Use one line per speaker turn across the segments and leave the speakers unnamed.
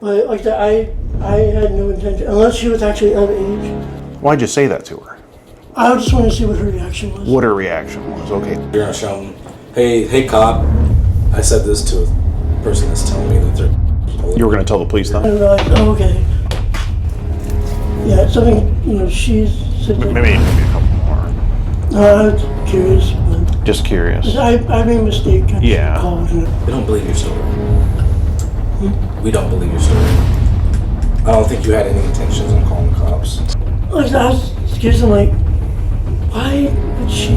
But like that, I had no intention, unless she was actually of age.
Why'd you say that to her?
I just wanted to see what her reaction was.
What her reaction was, okay.
You're gonna show them, hey cop, I said this to a person that's telling me that they're...
You were gonna tell the police that?
And they're like, oh, okay. Yeah, it's something, you know, she's...
Maybe a couple more.
I was curious, but...
Just curious.
I made a mistake.
Yeah.
We don't believe your story. We don't believe your story. I don't think you had any intentions on calling the cops.
Like, I was curious, I'm like, why would she...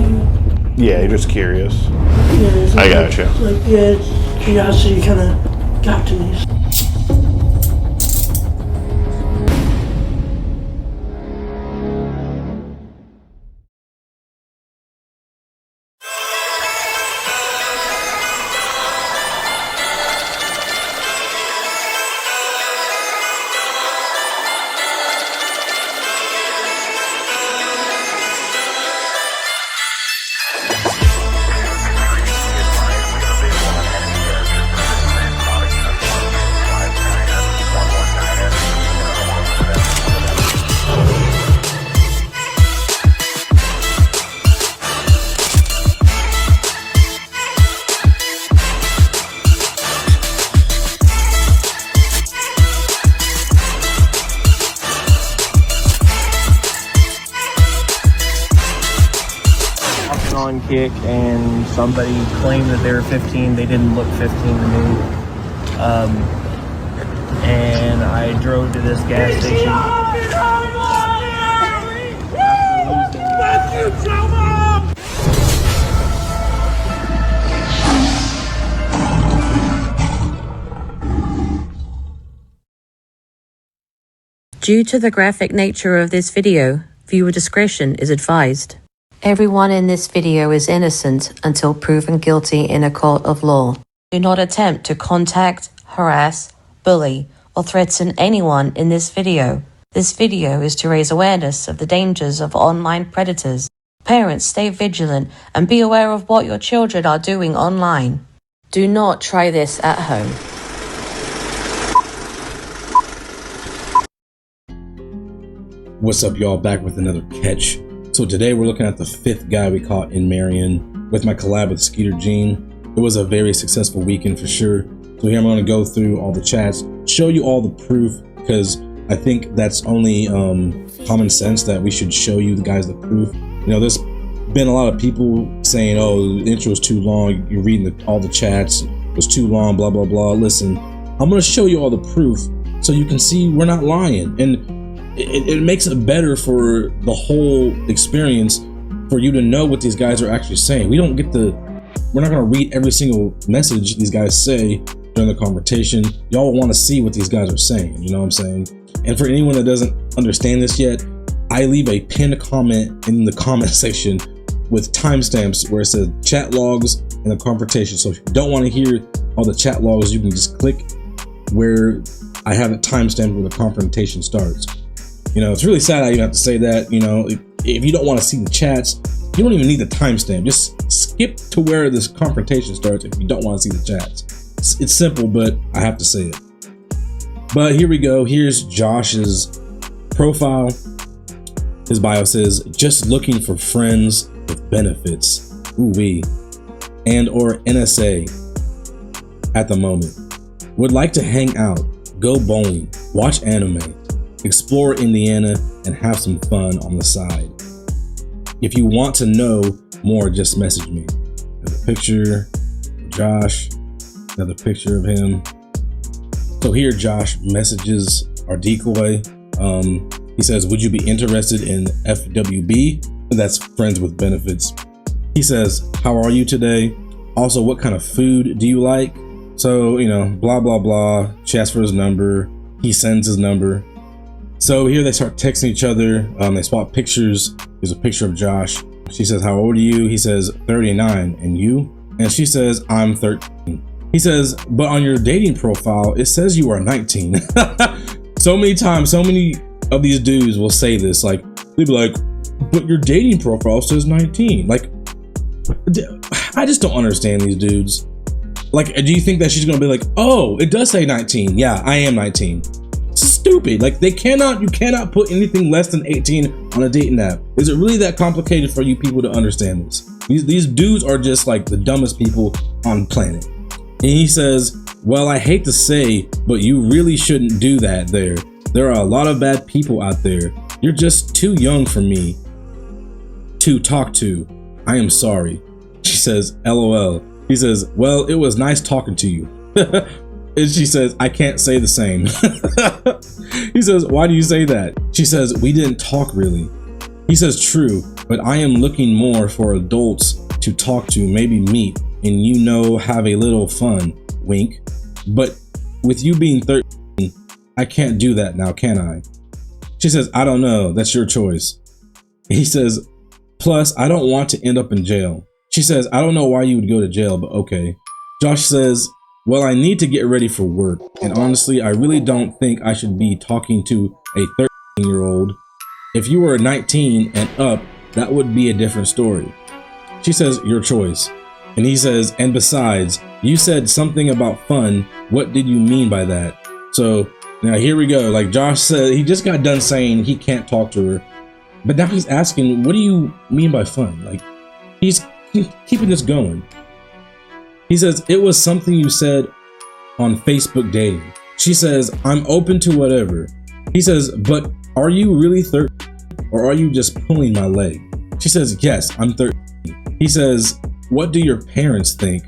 Yeah, you're just curious.
Yeah,
I gotcha.
Like, yeah, it's curiosity kind of got to me.
On Kick and somebody claimed that they were 15. They didn't look 15 to me. And I drove to this gas station.
Due to the graphic nature of this video, viewer discretion is advised. Everyone in this video is innocent until proven guilty in a court of law. Do not attempt to contact, harass, bully, or threaten anyone in this video. This video is to raise awareness of the dangers of online predators. Parents, stay vigilant and be aware of what your children are doing online. Do not try this at home.
What's up, y'all? Back with another catch. So today we're looking at the 5th guy we caught in Marion with my collab with Skeeter Gene. It was a very successful weekend for sure. So here I'm going to go through all the chats, show you all the proof, because I think that's only common sense that we should show you the guys the proof. You know, there's been a lot of people saying, oh, the intro is too long, you're reading all the chats, it was too long, blah, blah, blah. Listen, I'm going to show you all the proof so you can see we're not lying. And it makes it better for the whole experience for you to know what these guys are actually saying. We're not gonna read every single message these guys say during the confrontation. Y'all want to see what these guys are saying, you know what I'm saying? And for anyone that doesn't understand this yet, I leave a pinned comment in the comment section with timestamps where it says chat logs and the confrontation. So if you don't want to hear all the chat logs, you can just click where I have it timestamped where the confrontation starts. You know, it's really sad I even have to say that. You know, if you don't want to see the chats, you don't even need the timestamp. Just skip to where this confrontation starts if you don't want to see the chats. It's simple, but I have to say it. But here we go. Here's Josh's profile. His bio says, just looking for friends with benefits. Ooh-wee. And or NSA at the moment. Would like to hang out, go bowling, watch anime, explore Indiana, and have some fun on the side. If you want to know more, just message me. Another picture of Josh, another picture of him. So here Josh messages our decoy. He says, would you be interested in FWB? That's friends with benefits. He says, how are you today? Also, what kind of food do you like? So, you know, blah, blah, blah. She asks for his number. He sends his number. So here they start texting each other. They swap pictures. There's a picture of Josh. She says, how old are you? He says, 39. And you? And she says, I'm 13. He says, but on your dating profile, it says you are 19. So many times, so many of these dudes will say this. Like, they'll be like, but your dating profile says 19. Like, I just don't understand these dudes. Like, do you think that she's gonna be like, oh, it does say 19. Yeah, I am 19. Stupid. Like, you cannot put anything less than 18 on a dating app. Is it really that complicated for you people to understand this? These dudes are just like the dumbest people on the planet. And he says, well, I hate to say, but you really shouldn't do that there. There are a lot of bad people out there. You're just too young for me to talk to. I am sorry. She says, LOL. He says, well, it was nice talking to you. And she says, I can't say the same. He says, why do you say that? She says, we didn't talk really. He says, true, but I am looking more for adults to talk to, maybe meet, and have a little fun, wink. But with you being 13, I can't do that now, can I? She says, I don't know, that's your choice. He says, plus, I don't want to end up in jail. She says, I don't know why you would go to jail, but okay. Josh says, well, I need to get ready for work. And honestly, I really don't think I should be talking to a 13-year-old. If you were 19 and up, that would be a different story. She says, your choice. And he says, and besides, you said something about fun. What did you mean by that? So now here we go. Like Josh said, he just got done saying he can't talk to her. But now he's asking, what do you mean by fun? Like, he's keeping this going. He says, it was something you said on Facebook dating. She says, I'm open to whatever. He says, but are you really 13 or are you just pulling my leg? She says, yes, I'm 13. He says, what do your parents think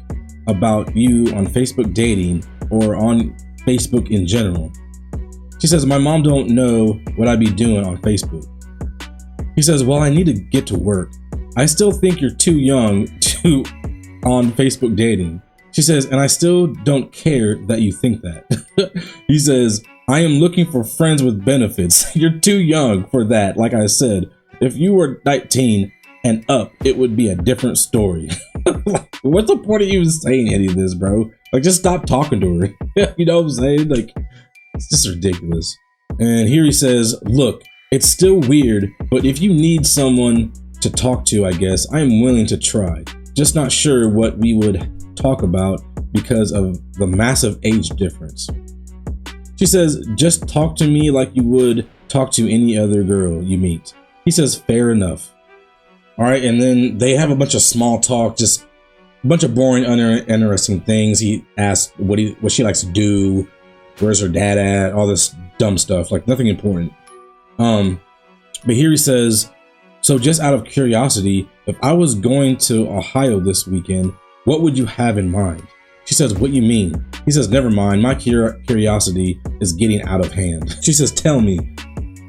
about you on Facebook dating or on Facebook in general? She says, my mom don't know what I be doing on Facebook. He says, well, I need to get to work. I still think you're too young to on Facebook dating. She says, and I still don't care that you think that. He says, I am looking for friends with benefits. You're too young for that. Like I said, if you were 19 and up, it would be a different story. Like, what's the point of even saying any of this, bro? Like, just stop talking to her. You know what I'm saying? Like, it's just ridiculous. And here he says, look, it's still weird, but if you need someone to talk to, I guess I am willing to try. Just not sure what we would talk about because of the massive age difference. She says, just talk to me like you would talk to any other girl you meet. He says, fair enough. All right, and then they have a bunch of small talk, just a bunch of boring, uninteresting things. He asks what she likes to do, where's her dad at, all this dumb stuff, like nothing important. But here he says, so just out of curiosity, if I was going to Ohio this weekend, what would you have in mind? She says, what you mean? He says, never mind, my curiosity is getting out of hand. She says, tell me.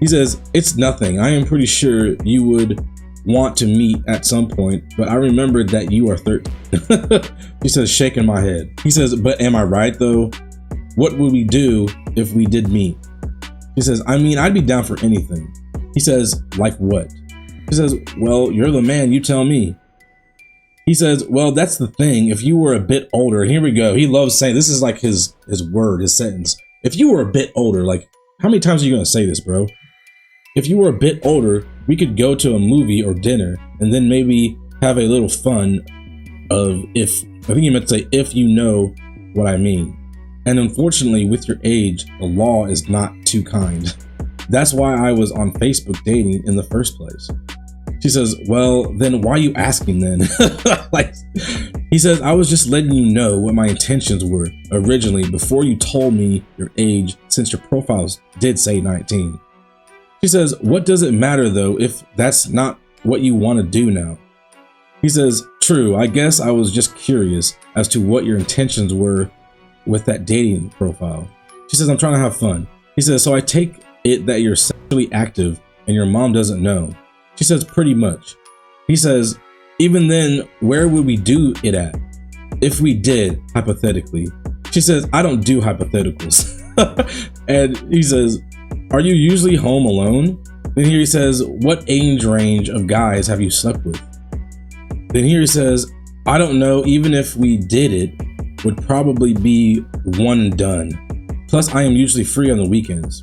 He says, it's nothing. I am pretty sure you would want to meet at some point, but I remembered that you are 13. She says, shaking my head. He says, but am I right though? What would we do if we did meet? He says, I mean, I'd be down for anything. He says, like what? He says, well, you're the man, you tell me. He says, well, that's the thing. If you were a bit older, here we go. He loves saying, this is like his word, his sentence. If you were a bit older, like, how many times are you going to say this, bro? If you were a bit older, we could go to a movie or dinner and then maybe have a little fun of I think he meant to say, if you know what I mean. And unfortunately, with your age, the law is not too kind. That's why I was on Facebook dating in the first place. She says, well, then why are you asking then? Like, he says, I was just letting you know what my intentions were originally before you told me your age, since your profiles did say 19. She says, what does it matter though if that's not what you want to do now? He says, true, I guess I was just curious as to what your intentions were with that dating profile. She says, I'm trying to have fun. He says, so I take it that you're sexually active and your mom doesn't know. She says, pretty much. He says, even then, where would we do it at? If we did, hypothetically. She says, I don't do hypotheticals. And he says, are you usually home alone? Then here he says, what age range of guys have you slept with? Then here he says, I don't know, even if we did it, would probably be one and done. Plus, I am usually free on the weekends.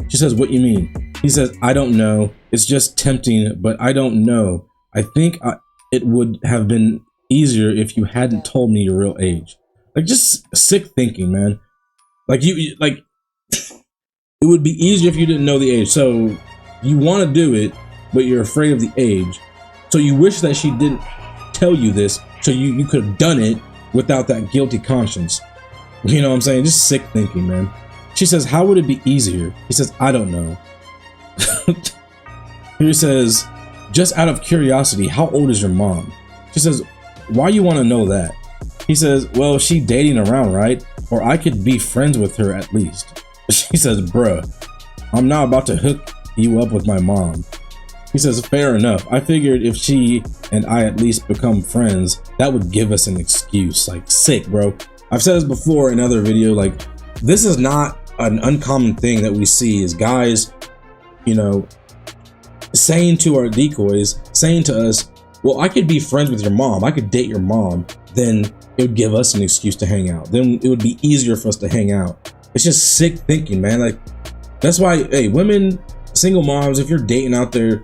She says, what you mean? He says, I don't know. It's just tempting, but I don't know. I think it would have been easier if you hadn't told me your real age. Like, just sick thinking, man. Like, like, it would be easier if you didn't know the age. So you want to do it, but you're afraid of the age. So you wish that she didn't tell you this, so you could have done it without that guilty conscience. You know what I'm saying? Just sick thinking, man. She says, how would it be easier? He says, I don't know. Here he says, just out of curiosity, how old is your mom? She says, why you want to know that? He says, well, she dating around, right? Or I could be friends with her at least. She says, bruh, I'm not about to hook you up with my mom. He says, fair enough. I figured if she and I at least become friends, that would give us an excuse. Like, sick, bro. I've said this before in another video, like, this is not an uncommon thing that we see is guys, you know, saying to our decoys, saying to us, well, I could be friends with your mom, I could date your mom, then it would give us an excuse to hang out. Then it would be easier for us to hang out. It's just sick thinking, man. Like, that's why, hey, women, single moms, if you're dating out there,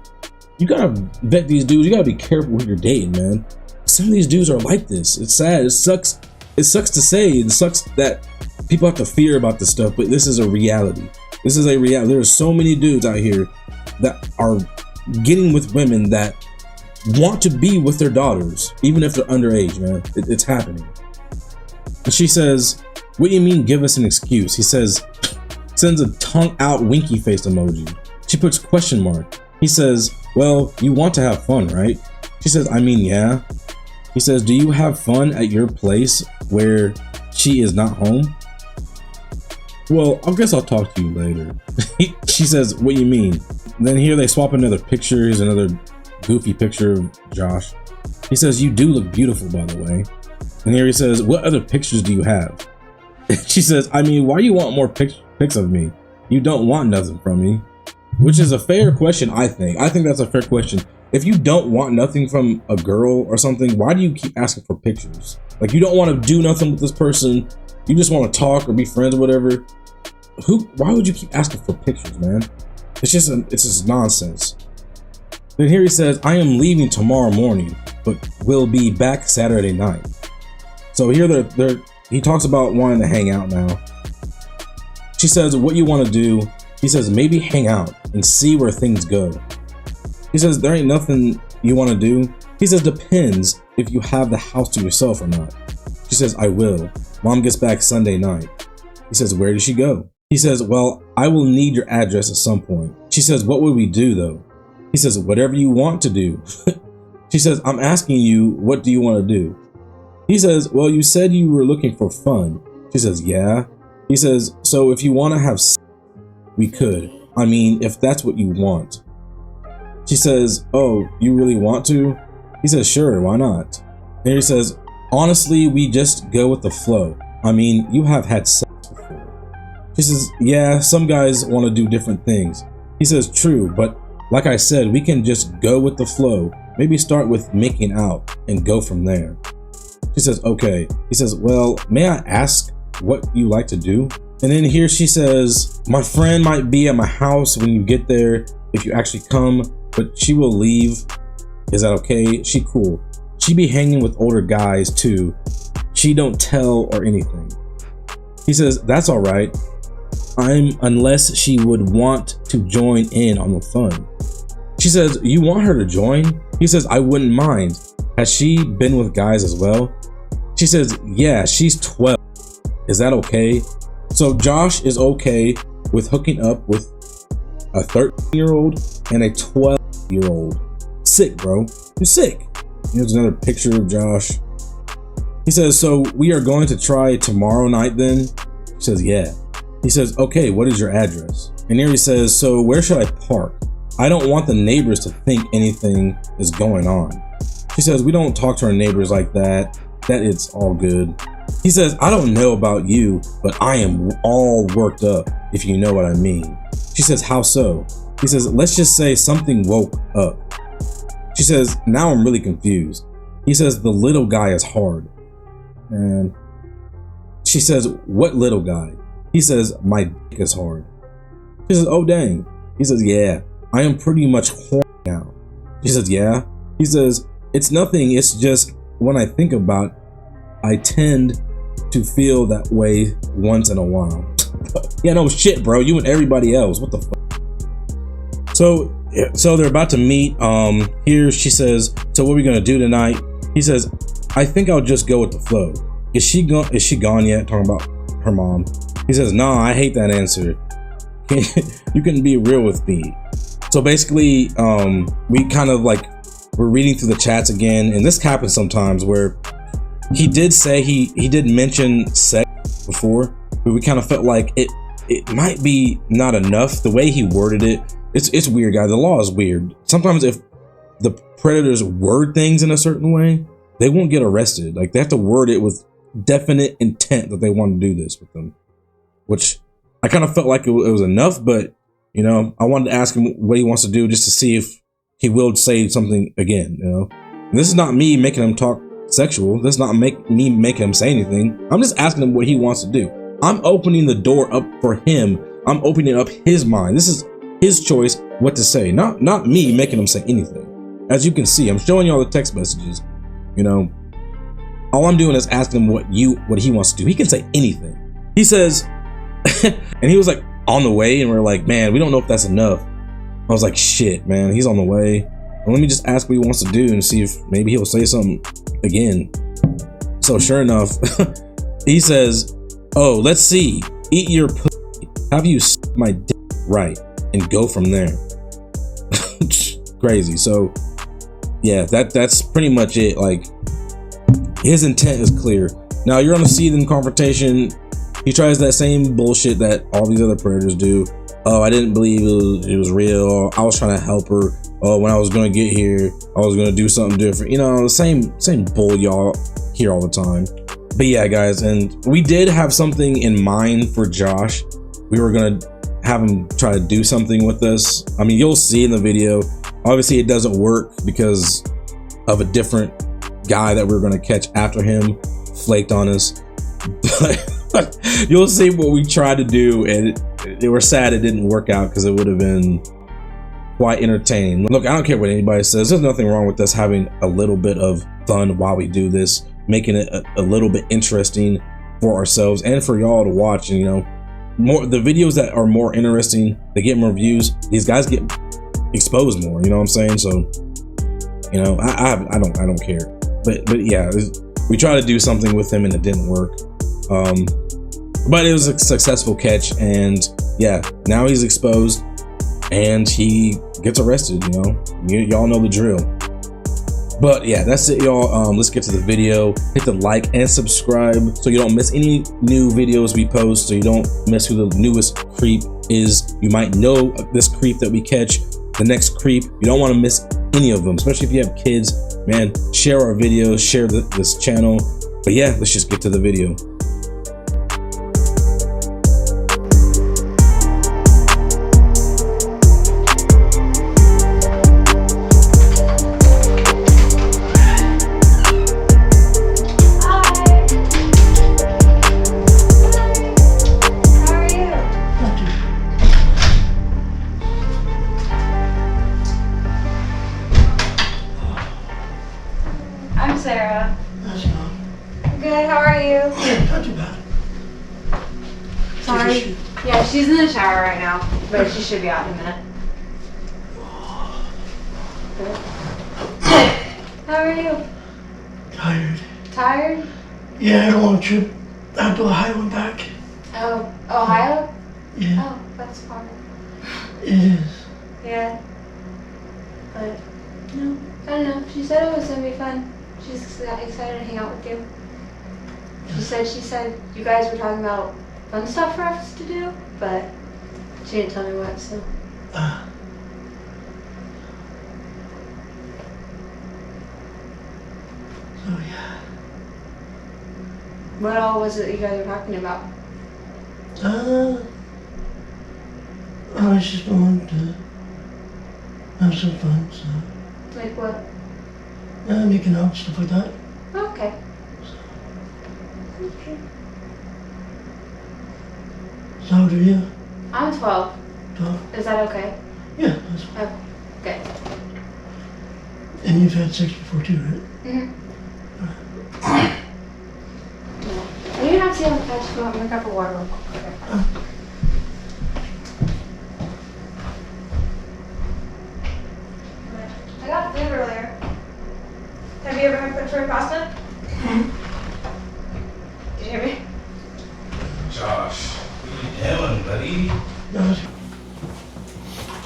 you gotta vet these dudes. You gotta be careful who you're dating, man. Some of these dudes are like this. It's sad. It sucks. It sucks to say. It sucks that people have to fear about this stuff, but this is a reality. This is a reality. There are so many dudes out here that are getting with women that want to be with their daughters, even if they're underage, man. It's happening. And she says, what do you mean give us an excuse? He says, sends a tongue out winky face emoji. She puts question mark. He says, well, you want to have fun, right? She says, I mean, yeah. He says, do you have fun at your place where she is not home? Well, I guess I'll talk to you later. She says, what do you mean? Then here they swap another picture. Here's another goofy picture of Josh. He says, you do look beautiful, by the way. And here he says, what other pictures do you have? She says, I mean, why do you want more pics of me? You don't want nothing from me. Which is a fair question, I think. I think that's a fair question. If you don't want nothing from a girl or something, why do you keep asking for pictures? Like, you don't want to do nothing with this person. You just want to talk or be friends or whatever. Why would you keep asking for pictures, man? It's just nonsense. Then here he says, I am leaving tomorrow morning, but will be back Saturday night. So here he talks about wanting to hang out now. She says, what you want to do? He says, maybe hang out and see where things go. He says, there ain't nothing you want to do. He says, depends if you have the house to yourself or not. She says, I will. Mom gets back Sunday night. He says, where did she go? He says, well, I will need your address at some point. She says, what would we do though? He says, whatever you want to do. She says, I'm asking you, what do you want to do? He says, well, you said you were looking for fun. She says, yeah. He says, so if you want to have sex, we could. I mean, if that's what you want. She says, oh, you really want to? He says, sure, why not? And he says, honestly, we just go with the flow. I mean, you have had sex before. She says, yeah, some guys want to do different things. He says, true, but like I said, we can just go with the flow. Maybe start with making out and go from there. She says, okay. He says, well, may I ask what you like to do? And then here she says, my friend might be at my house when you get there, if you actually come, but she will leave. Is that okay? She cool. She be hanging with older guys too. She don't tell or anything. He says, that's all right. Unless she would want to join in on the fun. She says, you want her to join? He says, I wouldn't mind. Has she been with guys as well? She says, yeah, she's 12. Is that okay? So Josh is okay with hooking up with a 13-year-old and a 12-year-old. Sick, bro. You're sick. Here's another picture of Josh. He says, so we are going to try tomorrow night then? She says, yeah. He says, okay, what is your address? And here he says, so where should I park? I don't want the neighbors to think anything is going on. She says, we don't talk to our neighbors like that. That it's all good. He says, I don't know about you, but I am all worked up, if you know what I mean. She says, how so? He says, let's just say something woke up. She says, now I'm really confused. He says, the little guy is hard. And she says, what little guy? He says, my dick is hard. She says, oh dang. He says, yeah, I am pretty much horny now. She says, yeah. He says, it's nothing, it's just when I think about, I tend to feel that way once in a while. Yeah, no shit, bro. You and everybody else. What the fuck? So they're about to meet. Here she says, so what are we gonna do tonight? He says, I think I'll just go with the flow. Is she gone yet? Talking about her mom. He says, nah, I hate that answer. You can be real with me. So basically, we kind of like, we're reading through the chats again, and this happens sometimes where he did say he did mention sex before, but we kind of felt like it might be not enough. The way he worded it, it's weird, guys. The law is weird. Sometimes if the predators word things in a certain way, they won't get arrested. Like, they have to word it with definite intent that they want to do this with them, which I kind of felt like it was enough, but you know, I wanted to ask him what he wants to do just to see if he will say something again, you know. And this is not me making him talk sexual. This is not me making him say anything. I'm just asking him what he wants to do. I'm opening the door up for him. I'm opening up his mind. This is his choice what to say, not me making him say anything. As you can see, I'm showing you all the text messages. You know, all I'm doing is asking him what he wants to do. He can say anything. He says, and he was like on the way, and we're like, man, we don't know if that's enough. I was like, shit, man, he's on the way. Well, let me just ask what he wants to do and see if maybe he'll say something again. So sure enough, he says, oh, let's see. Eat your pussy. Have you suck my dick right and go from there. Crazy. So yeah, that's pretty much it. Like, his intent is clear. Now you're gonna see them confrontation. He tries that same bullshit that all these other predators do. Oh, I didn't believe it was real. I was trying to help her. Oh, when I was gonna get here, I was gonna do something different. You know, the same bull y'all hear all the time. But yeah, guys, and we did have something in mind for Josh. We were gonna have him try to do something with us. I mean, you'll see in the video. Obviously, it doesn't work because of a different guy that we were gonna catch after him flaked on us. But you'll see what we tried to do, and we're sad it didn't work out because it would have been quite entertaining. Look, I don't care what anybody says. There's nothing wrong with us having a little bit of fun while we do this, making it a little bit interesting for ourselves and for y'all to watch. And you know, the videos that are more interesting, they get more views. These guys get exposed more. You know what I'm saying? So, you know, I don't care. But yeah, we tried to do something with him and it didn't work. But it was a successful catch, and yeah, now he's exposed and he gets arrested. You know, y'all know the drill. But yeah, that's it, y'all. Let's get to the video. Hit the like and subscribe so you don't miss any new videos we post, so you don't miss who the newest creep is. You might know this creep that we catch, the next creep. You don't want to miss any of them, especially if you have kids. Man, share our videos, share this channel. But yeah, let's just get to the video.
I'm Sarah.
How's it going?
Good, how are you?
Yeah, not too bad.
Sorry. Yeah, she's in the shower right now, but she should be out in a minute. How are you?
Tired.
Tired?
Yeah, I had a long trip out to Ohio and back.
Oh, Ohio?
Yeah,
Oh, that's far.
it is.
Yeah. But, no, I don't know. She said it was gonna be fun. She's excited to hang out with you. She said you guys were talking about fun stuff for us to do, but she didn't tell me what, so.
So yeah.
What all was it you guys were talking about?
I was just wanting to have some fun, so.
Like what?
Making out, stuff like that.
Okay. Okay.
So how old are you?
I'm 12.
12?
Is that okay?
Yeah, that's fine.
Oh, good.
And you've had sex before too, right?
Mm-hmm. We didn't have tea on the couch. I'm gonna grab a water real quick. Okay. I got food earlier. Have you ever had Pr3d pasta? Did you hear me?
Josh, what are you doing, buddy?
No,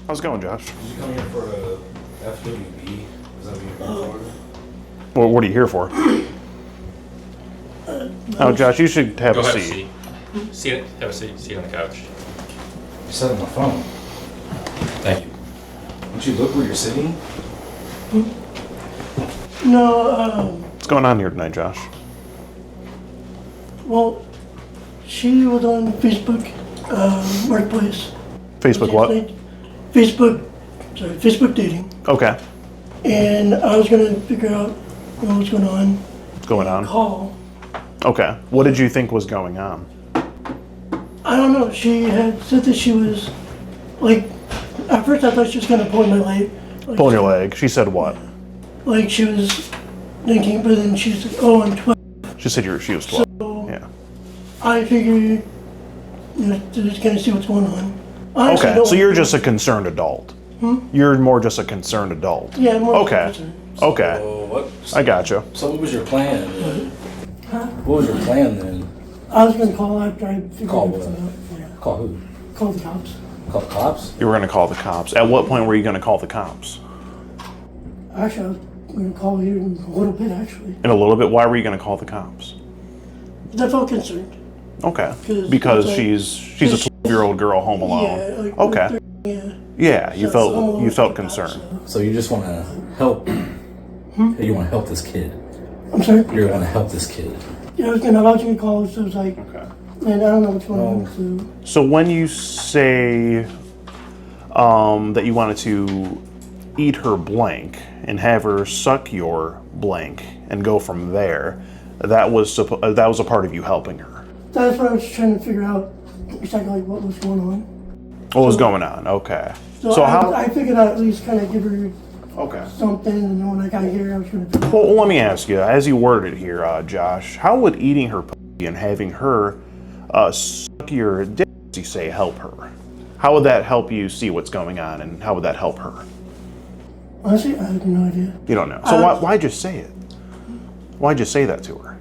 How's it going, Josh?
Did you come here for a FWB? Is that what you're here for?
Well, what are you here for? Oh, Josh, you should have
Go
a
have a
seat.
seat. Have a seat. Seat on the couch.
You said on my phone.
Thank you.
Don't you look where you're sitting?
no,
What's going on here tonight, Josh?
well, she was on Facebook Marketplace.
Facebook what?
Facebook dating.
Okay.
And I was gonna figure out what was going on.
What's going on?
Call.
Okay. What did you think was going on?
I don't know. She had said that she was like. At first, I thought she was gonna pull my leg. Like,
Pulling your leg. She said what?
Like she was thinking, but then she's like, "Oh, I'm 12."
She said she was 12.
So
Yeah.
I figured, to just kind of see what's going on. Honestly,
Okay.
don't
So you're
want-
just a concerned adult. You're more just a concerned adult.
Yeah, more
Okay.
concerned.
Okay.
Oh, what?
I gotcha.
So what was your plan? What was your plan then?
I was gonna call after I figured
Call
everything
what?
out. Yeah.
Call who?
Call the cops.
Call the cops?
You were going to call the cops. At what point were you going to call the cops?
Actually, I was gonna call you in a little bit. Actually,
In a little bit. Why were you going to call the cops?
I felt concerned.
Okay.
'Cause
Because
it's like-
she's a 12-year-old girl home alone.
Yeah. Like,
Okay.
Yeah.
Yeah. You
So I'm a
felt
little
felt
freaked out,
concerned.
So you just want to help? You want to help this kid?
I'm sorry.
You're going to help this kid?
Yeah, I was gonna call. So it was like,
Okay.
man, I don't know what's going on. So
So when you say that you wanted to eat her blank and have her suck your blank and go from there, that was a part of you helping her.
that's what I was trying to figure out exactly like what was going on.
What was going on? Okay.
So,
how?
I figured I'd at least kind of give her
Okay.
something, and then when I got here, I was gonna figure out.
Well, let me ask you, as you worded here, Josh, how would eating her pussy and having her suck your dick, as you say, help her? How would that help you see what's going on, and how would that help her?
Honestly, I have no idea.
You don't know. So why'd you say it? Why'd you say that to her?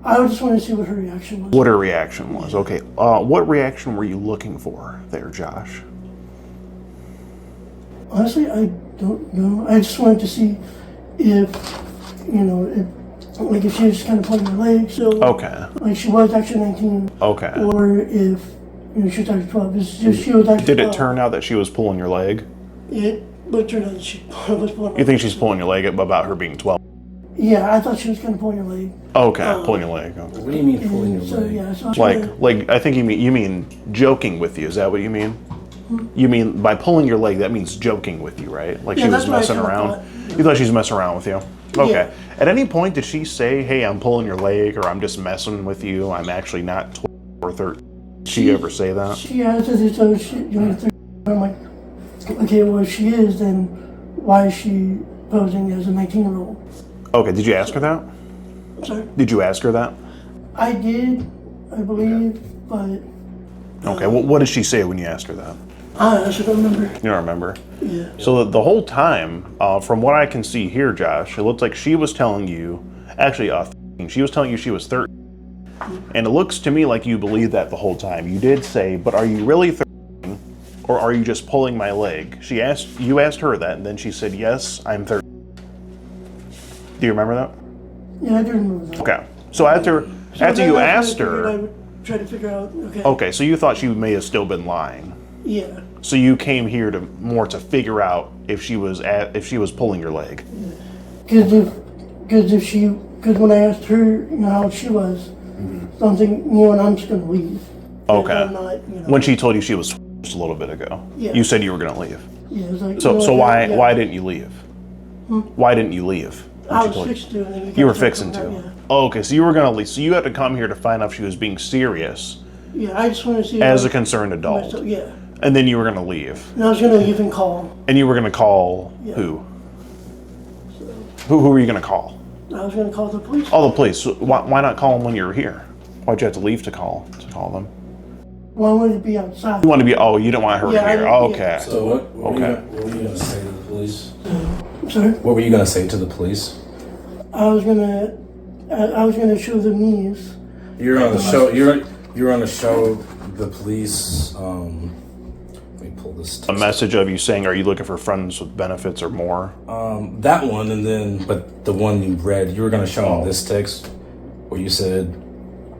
I just wanted to see what her reaction was.
What her reaction was. Okay. What reaction were you looking for there, Josh?
Honestly, I don't know. I just wanted to see if, if she was just kind of pulling my leg, so
Okay.
like she was actually 19,
Okay.
or if she was actually 12. It's just she was actually.
Did it
12.
turn out that she was pulling your leg?
But turned out that she was pulling.
You think she's pulling your leg about her being 12?
Yeah, I thought she was kind of pulling her leg.
Okay, pulling your leg. Okay.
What do you mean pulling your
So
leg?
yeah, so I was trying to-
Like I think you mean joking with you. Is that what you mean? You mean by pulling your leg, that means joking with you, right? Like
Yeah,
she was
that's what I
messing
kinda
around.
thought.
You thought she was messing around with you? Okay.
Yeah.
At any point did she say, "Hey, I'm pulling your leg," or "I'm just messing with you. I'm actually not 12 or 13"? Did she ever say that?
She answered it, so I'm like, okay, well, if she is, then why is she posing as a 19-year-old?
Okay. Did you ask her that?
I'm sorry.
Did you ask her that?
I did, I believe, but
Okay. What did she say when you asked her that?
I honestly don't remember.
You don't remember?
Yeah.
So the whole time, from what I can see here, Josh, it looked like she was telling you, actually, she was telling you she was 13. And it looks to me like you believed that the whole time. You did say, but are you really 13? Or are you just pulling my leg? You asked her that, and then she said, yes, I'm 13. Do you remember that?
Yeah, I do remember that.
Okay. So after
So then
you
I
asked
figured I
her,
would try to figure out,
okay, so you thought she may have still been lying.
Yeah.
So you came here to figure out if she was pulling your leg.
Because when I asked her, how old she was, something, and I'm just going to leave.
Okay.
I'm not,
When she told you she was just a little bit ago,
Yeah.
you said you were going to leave.
yeah, it was like,
So
why?
why didn't you leave? Why didn't you leave? when
I
she
was
told you?
fixing to. And then
You were
guys
fixing
started
to.
coming out,
Oh, okay, so you were going to leave. So you had to come here to find out if she was being serious
Yeah, I just wanted to see.
as a
like,
concerned adult.
myself- Yeah.
And then you were going to leave.
And I was going to even call.
And you were going to call
Yeah.
who? Who were you going to call?
I was going to call the police.
Oh, the police. So why not call them when you were here? Why'd you have to leave to call them?
Well, I wanted to be outside.
You want to be? Oh, you didn't want her
Yeah, I
here.
didn't-
Oh,
yeah.
okay.
So what were
Okay.
what were you gonna say to the police?
I'm sorry.
What were you gonna say to the police?
I was gonna show them these.
You're on the show. You're on the show. The police. Let me pull this.
A message of you saying, "Are you looking for friends with benefits or more?"
That one, and then but the one you read, you were gonna show them this text where you said,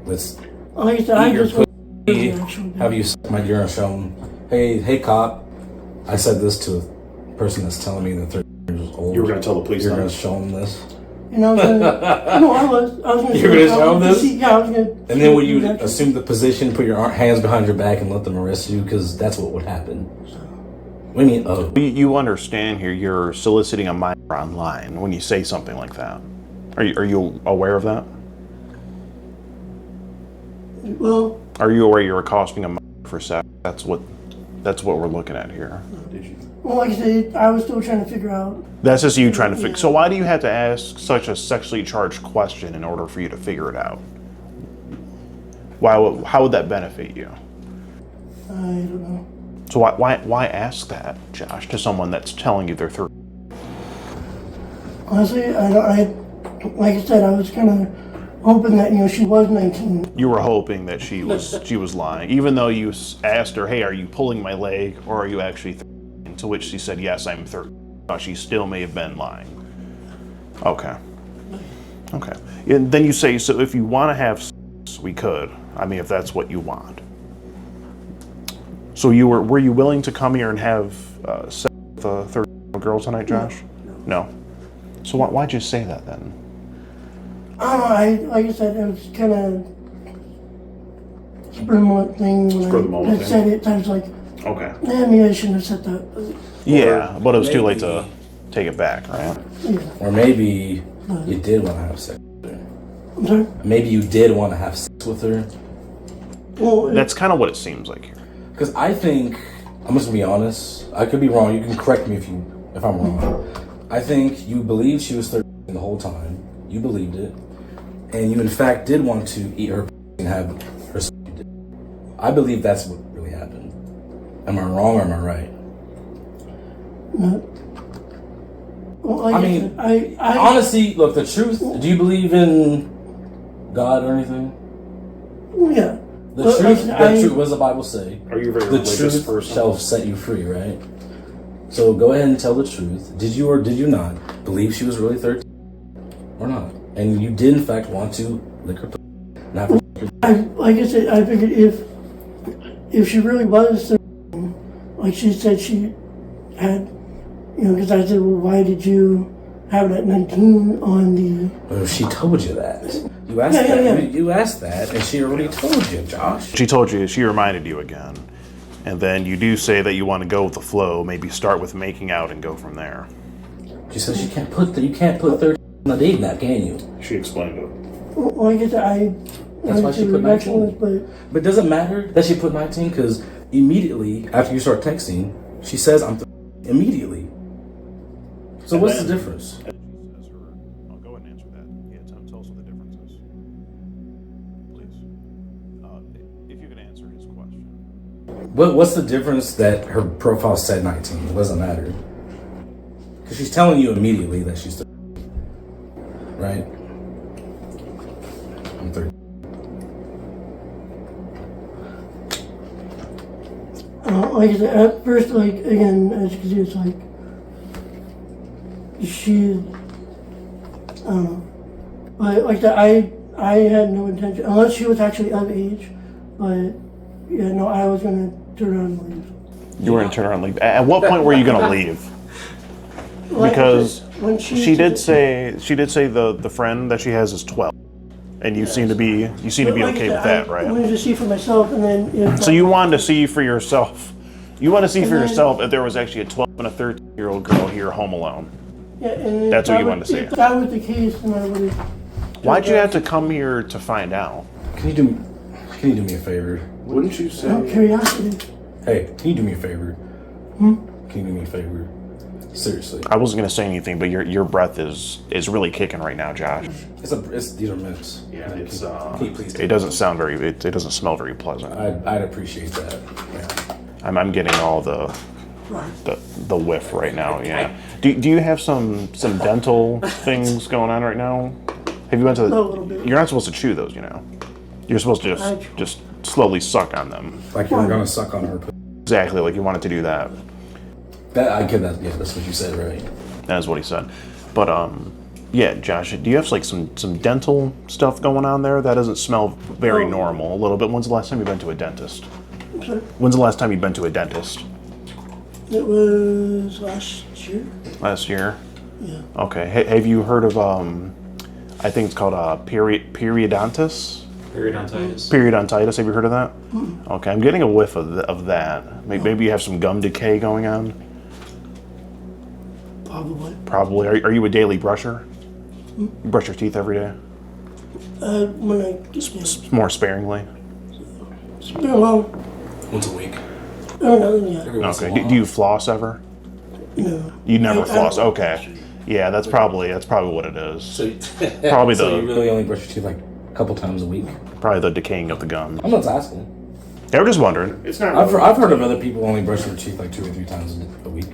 "Let's
Like I said, I
eat your
just want
pussy."
the actual
Have you sucked my? You're gonna show them. Hey, cop! I said this to a person that's telling me that 13 years old.
You were gonna tell the police
You're
that?
gonna show them this.
And I was gonna, no, I was gonna
You were gonna show them
to
this?
see- yeah, I was gonna.
And then would you
actually-
assume the position, put your hands behind your back, and let them arrest you? Because that's what would happen. What do you mean? Oh,
You understand here? You're soliciting a minor online when you say something like that. Are you aware of that?
Well,
Are you aware you're accosting a minor for sex? That's what we're looking at here.
like I said, I was still trying to figure out.
That's just you trying to fix. So why do you have to ask such a sexually charged question in order for you to figure it out? How would that benefit you?
I don't know.
So why ask that, Josh, to someone that's telling you they're 30?
Honestly, like I said, I was kind of hoping that she was 19.
You were hoping that she was lying, even though you asked her, "Hey, are you pulling my leg, or are you actually 30?" To which she said, "Yes, I'm 30." She still may have been lying. Okay. And then you say, "So if you want to have sex, we could. I mean, if that's what you want." So were you willing to come here and have sex with a 30-year-old girl tonight, Josh? No. So why'd you say that then?
I don't know. Like I said, it was kind of spur of the moment thing. When
Spur of the moment
I
thing.
said it, I was like,
Okay.
maybe I shouldn't have said that. But,
Yeah, but it was too late
maybe-
to take it back, right?
yeah.
or maybe you did want to have sex with her.
I'm sorry.
Maybe you did want to have sex with her.
Well,
That's kind of what it seems like here.
Because I think, I'm just gonna be honest. I could be wrong. You can correct me if I'm wrong. I think you believed she was 13 the whole time. You believed it, and you in fact did want to eat her and have her. I believe that's what really happened. Am I wrong or am I right?
no. Well, like
I
I
mean,
said, I
Honestly, look, the truth. Do you believe in God or anything?
yeah.
The
Well,
truth.
like,
The truth. What does the Bible say?
Are you a very
The truth shall set you free, right? So go ahead and tell the truth. Did you or did you not believe she was really 13 or not? And you did in fact want to lick her pussy. Not for
Like I said, I figured if she really was 13, like she said she had, because I said, well, why did you have that 19 on the?
Well, she told you that. You asked
Yeah,
that.
yeah.
You asked that, and she already told you, Josh.
She told you, she reminded you again. And then you do say that you want to go with the flow, maybe start with making out and go from there.
She says you can't put 13 on a date map, can you?
She explained it.
Well, like I said,
That's why she put 19.
But
But does it matter that she put 19? Because immediately after you start texting, she says I'm 13 immediately. So
And
what's
then-
the difference?
I'll go ahead and answer that. Yeah, tell us what the difference is. Please. If you could answer his question.
What's the difference that her profile said 19? It doesn't matter. Because she's telling you immediately that she's 30. Right? I'm 30.
like I said, at first, like again, as you can see, it's like she, I don't know, but like that, I had no intention unless she was actually of age, but yeah, no, I was gonna turn around and leave.
You were going to turn around and leave. At what point were you going to leave?
Like I
Because
said, when
she did say the friend that she has is 12, and you seem to be
Like I
okay
said,
with that,
I
right?
wanted to see for myself, and then if
So you wanted to see for yourself. You want to see for
And then-
yourself if there was actually a 12 and a 13-year-old girl here home alone.
yeah, and if
That's what
that
you
was-
wanted to say.
If that was the case, then I would have.
Why'd you have to come here to find out?
Can you do me a favor?
Wouldn't you say?
Out of curiosity.
Hey, can you do me a favor? Can you do me a favor? Seriously.
I wasn't gonna say anything, but your breath is really kicking right now, Josh.
These are mints.
Yeah, it's
Can you please
it doesn't sound very it doesn't smell very pleasant.
I'd appreciate that. Yeah.
I'm getting all the whiff right now. Yeah. Do you have some dental things going on right now? Have you been to
A little bit.
You're not supposed to chew those, you know. You're supposed to just slowly suck on them.
Like you were gonna suck on her.
Exactly, like you wanted to do that.
Yeah, that's what you said, right?
That's what he said. But yeah, Josh, do you have like some dental stuff going on there? That doesn't smell very normal. A little bit. When's the last time you've been to a dentist?
Sorry?
When's the last time you've been to a dentist?
It was last year.
Last year.
Yeah.
Okay. Have you heard of I think it's called periodontitis.
Periodontitis.
Periodontitis. Have you heard of that? Okay, I'm getting a whiff of that. Maybe you have some gum decay going on.
Probably.
Probably. Are you a daily brusher? You brush your teeth every day?
When I get
More sparingly.
it's been a while.
Once a week.
Oh no, yeah.
Every once in a
Okay.
while.
Do you floss ever?
No.
You never
I
floss.
don't-
Okay. Yeah, that's probably what it is.
So,
Probably
so
the-
you really only brush your teeth like a couple times a week?
Probably the decaying of the gum.
I'm not asking.
Yeah, we're just wondering. It's not.
I've heard of other people only brushing their teeth like 2 or 3 times a week.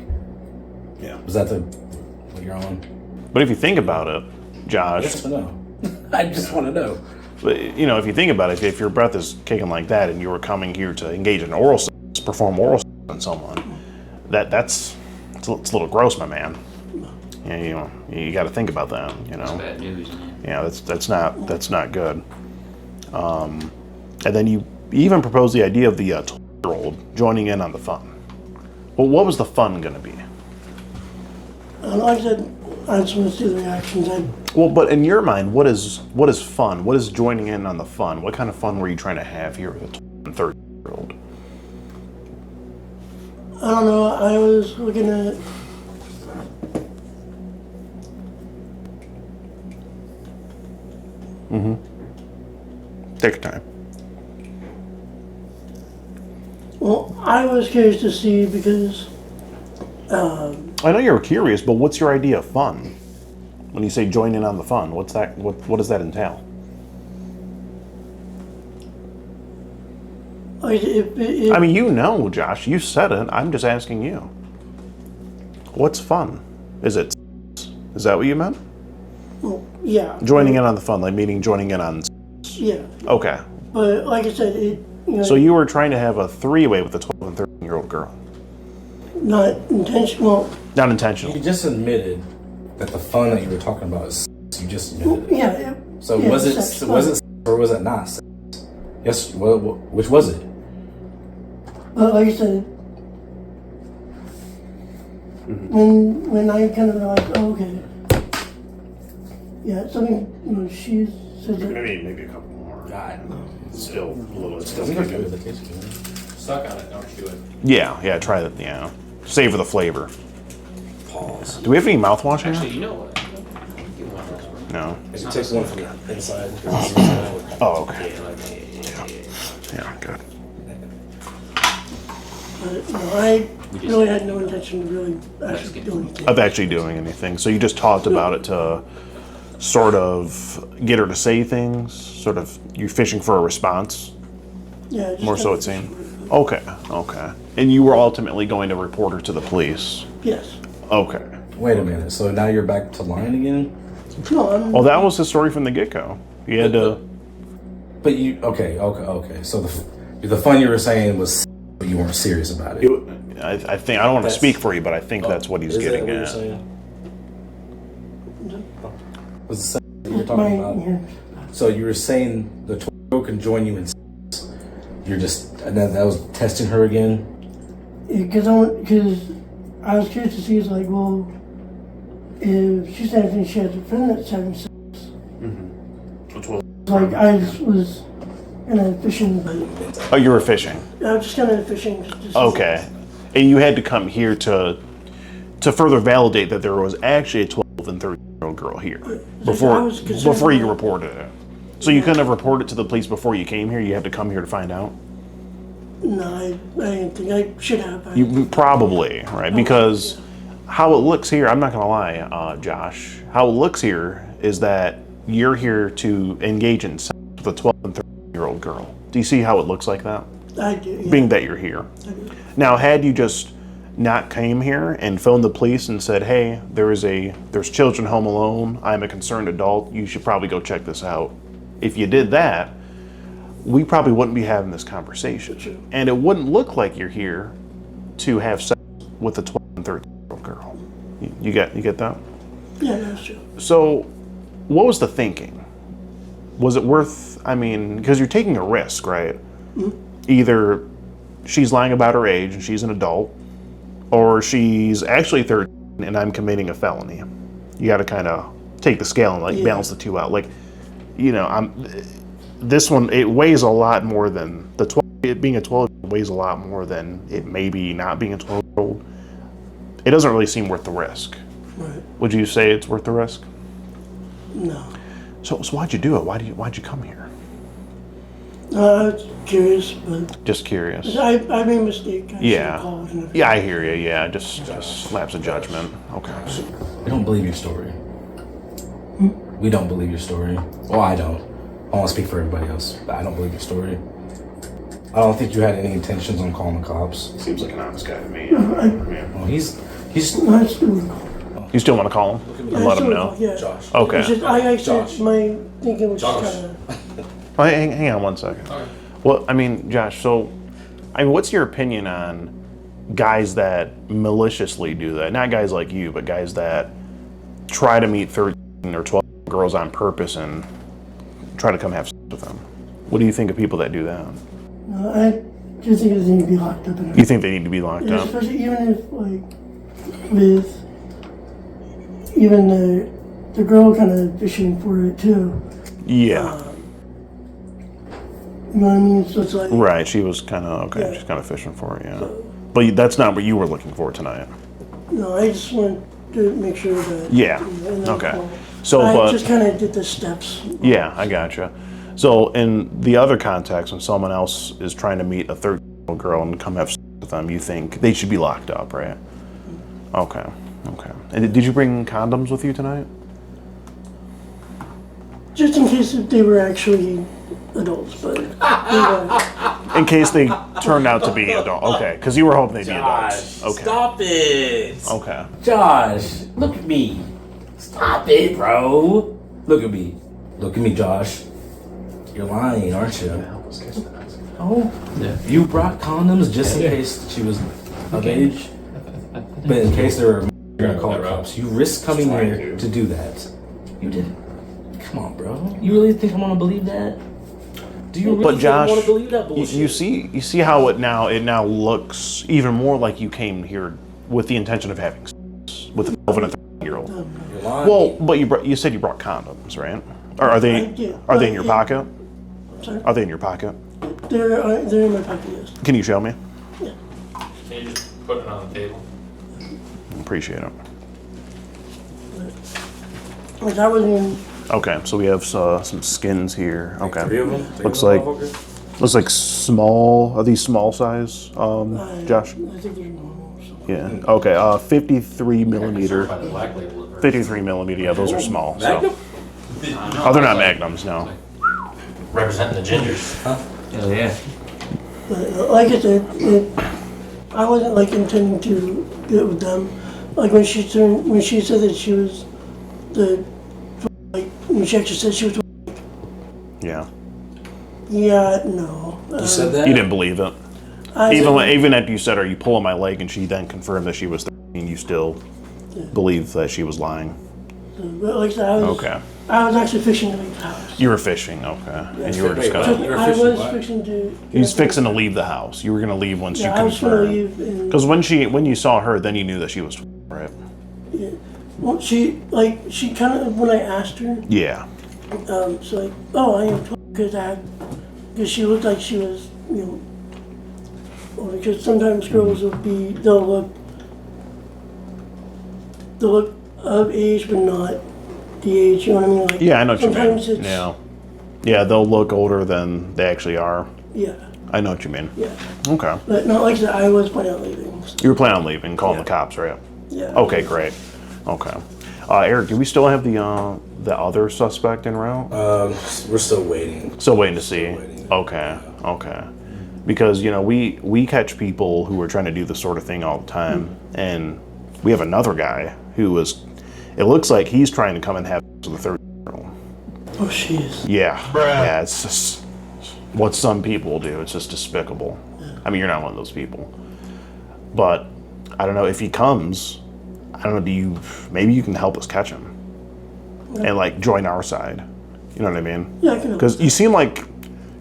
Yeah.
Was that what you're on?
But if you think about it, Josh,
Yes to know. I just want to know.
but, you know, if you think about it, if your breath is kicking like that, and you were coming here to engage in oral sex, perform oral sex on someone, it's a little gross, my man. Yeah, you got to think about that. You know.
Bad news.
Yeah, that's not good. And then you even proposed the idea of the 12-year-old joining in on the fun. Well, what was the fun going to be?
Like I said, I just want to see the reactions.
Well, but in your mind, what is fun? What is joining in on the fun? What kind of fun were you trying to have here with a 12 and 13-year-old?
I don't know. I was looking at.
Take your time.
Well, I was curious to see because.
I know you're curious, but what's your idea of fun? When you say join in on the fun, what's that? What does that entail?
If
I mean, you know, Josh, you said it. I'm just asking you. What's fun? Is it? Is that what you meant?
well, yeah.
Joining in on the fun, like meaning joining in on.
Yeah,
Okay.
but like I said,
So you were trying to have a 3-way with a 12 and 13-year-old girl.
not intentional.
Not intentional.
You just admitted that the fun that you were talking about is sex. You just admitted it.
Yeah.
So
yeah,
was it
sex,
sex or was it not sex? Yes. Which was it?
But like I said, when I kind of realized, oh, okay, yeah, something she said that.
Maybe a couple more. Still a little. It's still
Suck
Suck on it, don't chew it.
Yeah. Try that. Yeah. Savor the flavor.
Pause.
Do we have any mouthwash here?
Actually, you know what? You want this one.
No.
It takes one from the inside.
Oh, okay. Yeah. Good.
But no, I really had no intention of really actually doing anything.
Of actually doing anything. So you just talked about it to sort of get her to say things. Sort of you're fishing for a response.
Yeah, just
More
kind
so
of-
it seemed. Okay. And you were ultimately going to report her to the police.
Yes.
Okay.
Wait a minute. So now you're back to lying again?
No, I'm.
Well, that was the story from the get-go. You had to.
But you okay. So the fun you were saying was, but you weren't serious about it.
I think I don't want to speak for you, but I think that's what he's
Is that
getting
what you're
at.
saying? Was the sex that you were
my,
talking about? So you were saying the 12 can join you in sex. You're just, and then that was testing her again?
Because I was curious to see, it's like, well, if she said anything, she has a friend that's having sex. Like, I just was kind of fishing, but
Oh, you were fishing.
I was just kind of fishing. Just
Okay. And you had to come here to further validate that there was actually a 12 and 13-year-old girl here
I
before
was concerned
you
about-
reported it. So you couldn't have reported it to the police before you came here. You had to come here to find out.
No, I didn't think I should have.
You probably right because how it looks here, I'm not gonna lie, Josh. How it looks here is that you're here to engage in sex with a 12 and 13-year-old girl. Do you see how it looks like that?
I do. Yeah.
Being that you're here.
I do.
Now, had you just not came here and phoned the police and said, "Hey, there's children home alone. I'm a concerned adult. You should probably go check this out." If you did that, we probably wouldn't be having this conversation, and it wouldn't look like you're here to have sex with a 12 and 13-year-old girl. You get that?
Yeah, that's true.
So, what was the thinking? Was it worth? I mean, because you're taking a risk, right? Mm-hmm. Either she's lying about her age and she's an adult, or she's actually 13 and I'm committing a felony. You got to kind of take the scale and like balance the two out. Like, you know, this one, it weighs a lot more than the 12. It being a 12 weighs a lot more than it maybe not being a 12-year-old. It doesn't really seem worth the risk.
Right.
Would you say it's worth the risk?
No.
So why'd you do it? Why'd you come here?
I was curious, but
Just curious.
I made a mistake. I
Yeah.
should've called and everything.
Yeah, I hear you. Yeah, just lapse of judgment. Okay.
We don't believe your story. We don't believe your story. Well, I don't. I won't speak for everybody else, but I don't believe your story. I don't think you had any intentions on calling the cops.
Seems like an honest guy to me.
Well, he's
I still
You still want to call him and let him know?
Yeah.
Josh.
Okay.
It's just, I said my thinking was
Josh.
kind of.
Oh, hang on one second.
Okay.
Well, I mean, Josh, so, what's your opinion on guys that maliciously do that? Not guys like you, but guys that try to meet 13 or 12 girls on purpose and try to come have sex with them. What do you think of people that do that?
I just think they need to be locked up.
You think they need to be locked
Yeah,
up?
especially even if, like, with even the girl kind of fishing for it too.
Yeah.
You know what I mean? So it's like,
Right, she was kind of, okay,
Yeah.
she's kind of fishing for it, yeah. But that's not what you were looking for tonight.
no, I just wanted to make sure that.
Yeah,
and
okay.
well,
So,
I
but,
just kind of did the steps.
yeah, I gotcha. So, in the other context, when someone else is trying to meet a 13-year-old girl and come have sex with them, you think they should be locked up, right? Okay, okay. And did you bring condoms with you tonight?
Just in case if they were actually adults, but they weren't.
In case they turned out to be adult. Okay, because you were hoping they'd be adults.
Josh,
Okay.
stop it.
Okay.
Josh, look at me. Stop it, bro. Look at me. Look at me, Josh. You're lying, aren't you? Oh,
Yeah.
you brought condoms just in case she was of age, but in case they were gonna call the cops. You risked coming here to do that. You didn't. Come on, bro. You really think I'm gonna believe that? Do you really
But
think
Josh,
I want to believe that bullshit?
you see how it now looks even more like you came here with the intention of having sex with a 12 and a 13-year-old.
You're lying.
Well, but you said you brought condoms, right? Or are
I
they
did.
in your pocket?
Sorry?
Are they in your pocket?
They're in my pocket, yes.
Can you show me?
Can you just put it on the table?
Appreciate it.
Like I wasn't even.
Okay, so we have some skins here. Okay,
Three of them?
looks like small. Are these small size, Josh?
I think they're normal. So.
Yeah. Okay. 53 millimeter.
By the black label.
53 millimeter. Yeah, those are small.
Magnum?
So. Oh, they're not magnums, no.
Representing the gingers.
Hell yeah.
But like I said, I wasn't like intending to get with them. Like when she said that she was when she actually said she was.
Yeah.
Yeah, no.
You said that?
You didn't believe it. Even after you said, "Are you pulling my leg?" and she then confirmed that she was 13, you still believe that she was lying.
But like I said,
Okay.
I was actually fishing to leave the house.
You were fishing, okay, and you were just
Wait,
gonna.
what? You were
I
fishing
was
what?
fishing to.
You was fixing to leave the house. You were gonna leave once
Yeah,
you
I was gonna
confirmed.
leave. And,
Because when you saw her, then you knew that she was 12, right.
yeah. Well, she kind of when I asked her,
Yeah.
she's like, "Oh, I am 12," because she looked like she was, well, because sometimes girls will be they'll look of age but not the age. You know what I mean? Like,
Yeah, I know what you mean.
sometimes it's
Yeah, they'll look older than they actually are.
yeah,
I know what you mean.
yeah.
Okay.
But not like that. I was planning on leaving. So,
You were planning on leaving, calling the cops, right?
Yeah.
Okay, great. Okay. Eric, do we still have the other suspect en route?
We're still waiting.
Still waiting to see.
waiting.
Okay. Okay. Because we catch people who are trying to do this sort of thing all the time, and we have another guy who is. It looks like he's trying to come and have sex with a 30-year-old.
Oh, she is.
Yeah. Yeah. It's just what some people do. It's just despicable. Yeah. I mean, you're not one of those people. But I don't know if he comes. I don't know. Maybe you can help us catch him, and like join our side. You know what I mean?
Yeah, I can.
Because you seem like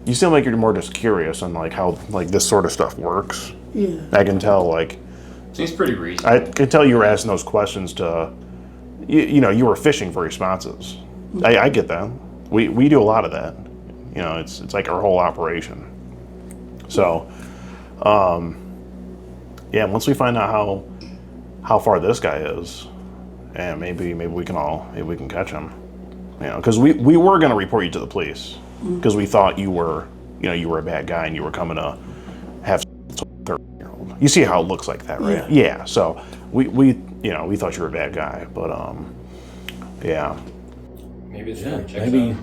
you're more just curious on like how like this sort of stuff works.
Yeah.
I can tell. Like,
Seems pretty reasonable.
I can tell you were asking those questions to, you were fishing for responses. I get that. We do a lot of that. You know, it's like our whole operation. So, yeah. Once we find out how far this guy is, and maybe we can catch him. You know, because we were going to report you to the police because we thought you were a bad guy and you were coming to have sex with a 30-year-old. You see how it looks like that, right? Yeah. So we thought you were a bad guy, but yeah.
Maybe it's
Yeah,
checks out.
maybe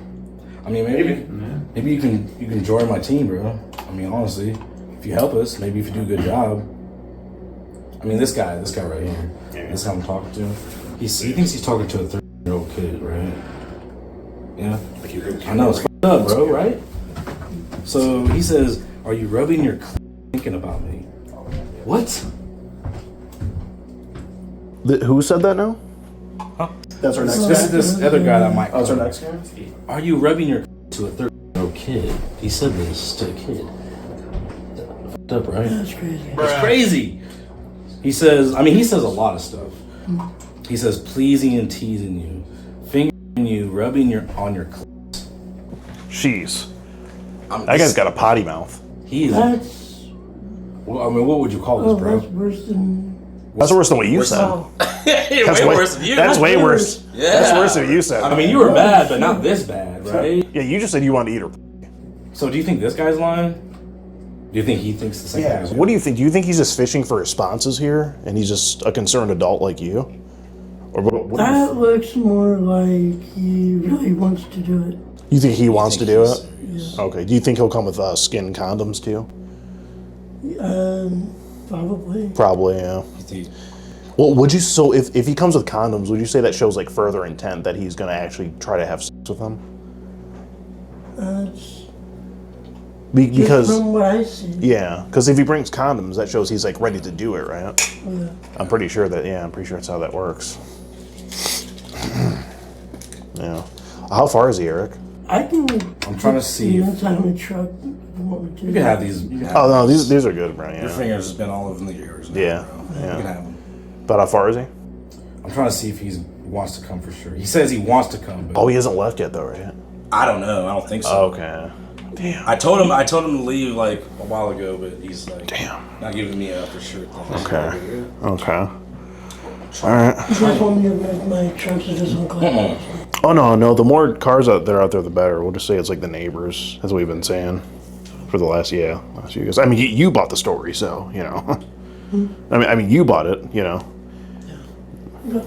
you can join my team, bro. I mean, honestly, if you help us, maybe if you do a good job. I mean, this guy right here, this guy I'm talking to, he thinks he's talking to a 30-year-old kid, right? Yeah, I know, it's fucked up, bro, right? So he says, "Are you rubbing your thinking about me?" What?
Who said that now?
Huh?
That's our next
This is
guy.
this other guy that might.
That's our next guy.
Are you rubbing your to a 30-year-old kid? He said this to a kid. Fucked up, right?
That's crazy.
It's crazy. He says a lot of stuff. He says pleasing and teasing you, fingering you, rubbing on your clit.
Jeez. That guy's got a potty mouth.
He is.
That's.
Well, I mean, what would you call
Oh,
this, bro?
that's worse than.
That's worse than what you said.
Oh,
That's
way worse than you.
That's way worse.
Yeah.
That's worse than you said.
I mean, you were bad, but not this bad, right?
Yeah, you just said you wanted to eat her.
So, do you think this guy's lying? Do you think he thinks the same thing as you?
What do you think? Do you think he's just fishing for responses here, and he's just a concerned adult like you? Or what do you
that looks more like he really wants to do it.
You think he wants to do it?
Yeah.
Okay. Do you think he'll come with skin condoms too?
Probably.
Probably, yeah.
You think-
Well, if he comes with condoms, would you say that shows like further intent that he's going to actually try to have sex with them?
That's
Because
from what I see.
yeah, because if he brings condoms, that shows he's like ready to do it, right?
Yeah.
I'm pretty sure that's how that works. Yeah. How far is he, Eric?
I can.
I'm trying to see if
Inside of a truck. If you want me to.
you can have these. You can have
Oh no, these are good, bro.
Your
Yeah.
fingers has been all over the ears. Now,
Yeah,
bro.
yeah.
You can have them.
But how far is he?
I'm trying to see if he wants to come for sure. He says he wants to come, but
Oh, he hasn't left yet, though, right?
I don't know. I don't think so.
Okay. Damn.
I told him to leave like a while ago, but he's like
Damn.
not giving me a for sure thing.
Okay. Okay. All right.
You guys want me to make my truck so it doesn't look like
Oh no. The more cars out there, the better. We'll just say it's like the neighbors, as we've been saying for the last few years. I mean, you bought the story, so you know. I mean, you bought it, you know.
Yeah.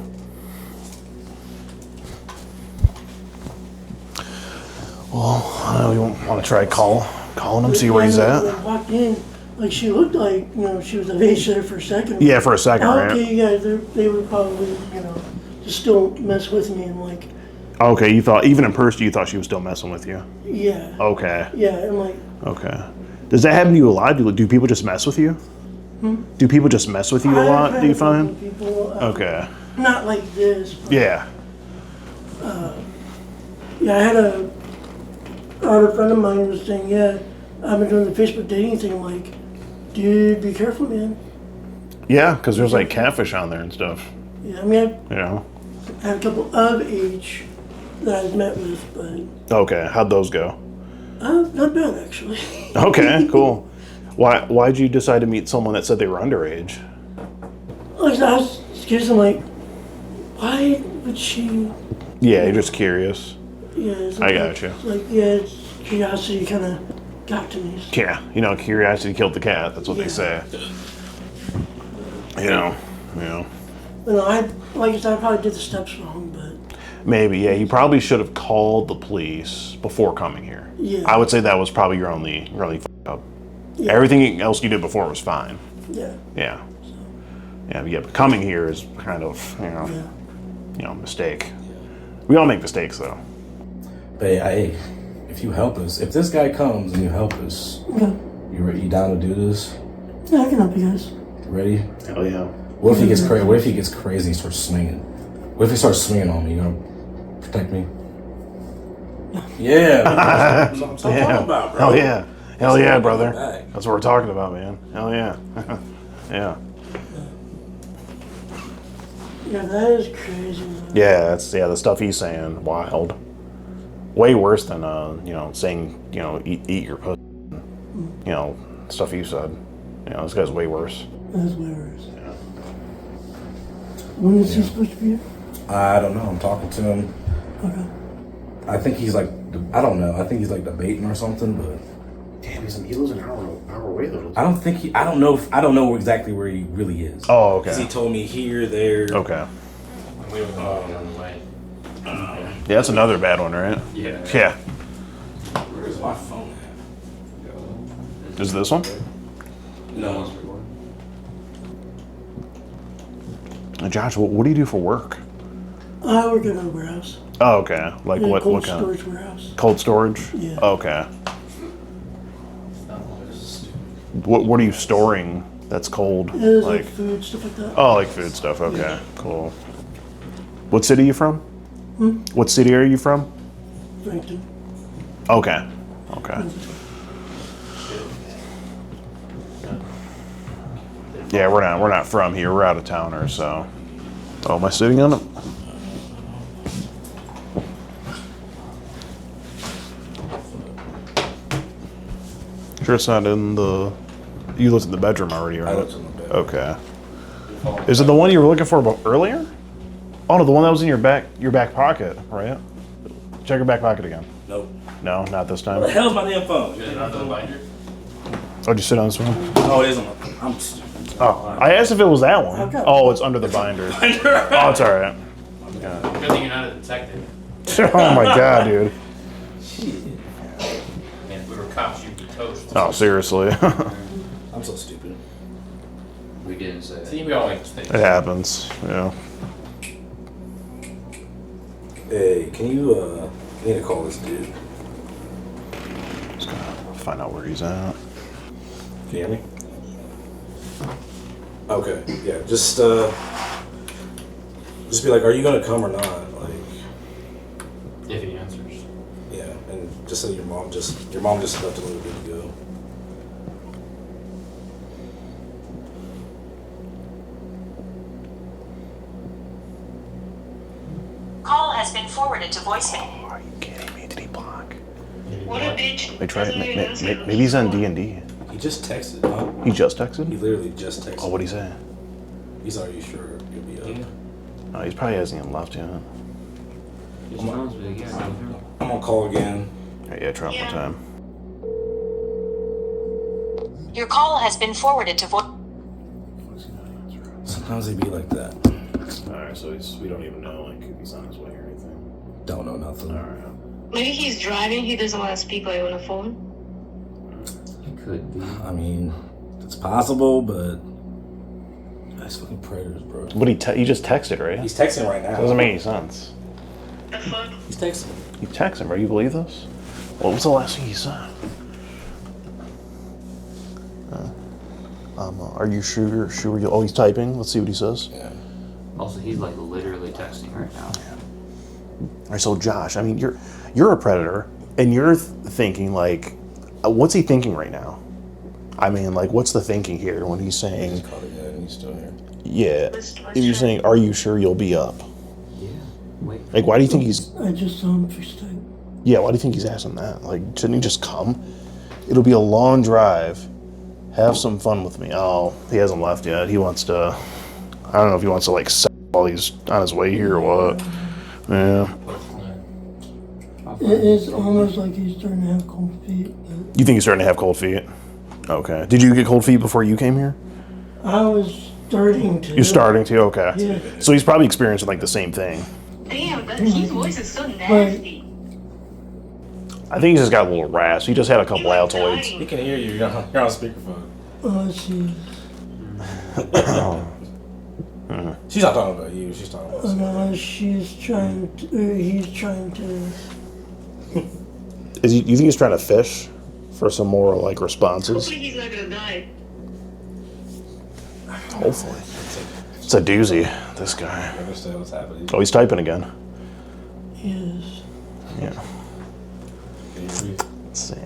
Well, we want to try calling him, see where he's
When
at.
I walked in, like she looked like, she was a babysitter for a second.
Yeah, for a second, right?
Okay, yeah, they would probably, just still mess with me and like,
Okay, you thought even in person, you thought she was still messing with you.
yeah,
Okay.
yeah, and like,
Okay. Does that happen to you a lot? Do people just mess with you? Do people just mess with you a
I've
lot?
had
Do you
a couple
find?
people,
Okay.
not like this. But,
Yeah.
yeah, I had a friend of mine was saying, yeah, I've been doing the Facebook dating thing. I'm like, dude, be careful, man.
Yeah, because there's like catfish on there and stuff.
Yeah, I mean,
You know.
I have a couple of age that I've met with, but
Okay. How'd those go?
not bad actually.
Okay. Cool. Why'd you decide to meet someone that said they were underage?
Like, I was curious. I'm like, why would she?
Yeah, you're just curious.
Yeah, it's
I
like,
gotcha.
It's like, yeah, it's curiosity kind of got to me.
Yeah, curiosity killed the cat. That's what they say. You know.
You know, like I said, I probably did the steps wrong, but
Maybe, yeah. He probably should have called the police before coming here.
Yeah.
I would say that was probably your only up.
Yeah.
Everything else you did before was fine.
yeah.
Yeah. Yeah, but coming here is kind of,
Yeah.
Mistake. We all make mistakes, though.
But hey, if you help us, if this guy comes and you help us,
Okay.
you down to do this?
Yeah, I can help you guys.
Ready?
Hell yeah.
What if he gets crazy? What if he gets crazy and starts swinging? What if he starts swinging on me? You gonna protect me? Yeah. That's what I'm talking about, bro.
Hell yeah. Hell yeah, brother.
Back.
That's what we're talking about, man. Hell yeah. Yeah.
Yeah, that is crazy. Man.
Yeah, the stuff he's saying, wild. Way worse than saying, eat your pussy. Stuff you said. This guy's way worse.
That's way worse. Yeah. When is he supposed to be here?
I don't know. I'm talking to him.
Okay.
I think he's like, I don't know. I think he's like debating or something, but.
Damn, he lives an hour away though.
I don't know exactly where he really is.
Oh, okay.
Because he told me here, there.
Okay.
We were going the other way.
Yeah, that's another bad one, right?
Yeah.
Yeah.
Where's my phone at?
Is this one?
No.
Josh, what do you do for work?
I work at a warehouse.
Oh, okay. Like
In a
what
cold
kind
storage
of
warehouse.
cold storage?
Yeah.
Okay. What are you storing that's cold?
It is like food, stuff like that.
Oh, like food stuff. Okay,
Yeah.
cool. What city are you from? What city are you from?
Frankton.
Okay. Okay. Yeah, we're not from here. We're out of towners, so. Oh, am I sitting on it? Sure, it's not in the. You looked in the bedroom already, right?
I looked in the bedroom.
Okay. Is it the one you were looking for earlier? Oh no, the one that was in your back pocket, right? Check your back pocket again.
Nope.
No, not this time.
What the hell's my damn phone?
Is it under the binder?
Oh, did you sit on this one?
Oh, it is on my. I'm stupid.
Oh, I asked if it was that one.
Okay.
Oh, it's under the binder. Oh, it's all right. Yeah.
Good thing you're not a detective.
Oh my god, dude.
Shit.
And if we were cops, you'd be toast.
Oh, seriously.
I'm so stupid.
We didn't say that. See, we all make mistakes.
It happens. Yeah.
Hey, can you I need to call this dude.
Just gonna find out where he's at.
Can you hear me? Okay, yeah, just be like, are you gonna come or not? Like,
If he answers.
yeah, and just say your mom just left a little bit ago.
Call has been forwarded to voicemail.
Oh, are you kidding me? Did he block?
What a bitch.
Wait, try it. Maybe he's on D&D.
He just texted, huh?
He just
He
texted?
literally just texted.
Oh, what'd he say?
He's already sure you'll be up.
Oh, he's probably hasn't even left yet.
His phone's big, yeah.
I'm gonna call again.
Yeah, try it one time.
Your call has been forwarded to voice.
Sometimes they be like that.
Alright, so we don't even know if he's on his way or anything.
Don't know nothing.
Alright.
Maybe he's driving, he doesn't want to speak like on the phone.
Could be.
I mean, it's possible, but that's fucking predators, bro.
But he just texted, right?
He's texting right now.
Doesn't make any sense.
The fuck?
He's texting.
He texted, bro. You believe this? What was the last thing he said? Are you sure? Oh, he's typing. Let's see what he says.
Yeah.
Also, he's like literally texting right now.
All right, so Josh, I mean, you're a predator, and you're thinking like, what's he thinking right now? I mean, like, what's the thinking here when he's
He
saying,
just called again and he's still here.
yeah?
Let's
If you're
try.
saying, are you sure you'll be up?
Yeah. Wait.
Like, why do you think he's?
I just saw him fix it.
Yeah, why do you think he's asking that? Like, shouldn't he just come? It'll be a long drive. Have some fun with me. Oh, he hasn't left yet. He wants to. I don't know if he wants to like sell while he's on his way here or what. Yeah.
It is almost like he's starting to have cold feet.
You think he's starting to have cold feet? Okay. Did you get cold feet before you came here?
I was starting to.
You're starting to? Okay.
Yeah.
So he's probably experiencing like the same thing.
Damn, his voice is so nasty.
I think he's just got a little rasp. He just had a couple Altoids.
He can hear you. You're on speakerphone.
Let's see.
She's not talking about you. She's talking about.
No, she's trying to. He's trying to.
You think he's trying to fish for some more like responses?
Hopefully he's not gonna die.
Hopefully. It's a doozy, this guy.
I understand what's happening.
Oh, he's typing again.
Yes.
Yeah.
Can you read?
Let's see.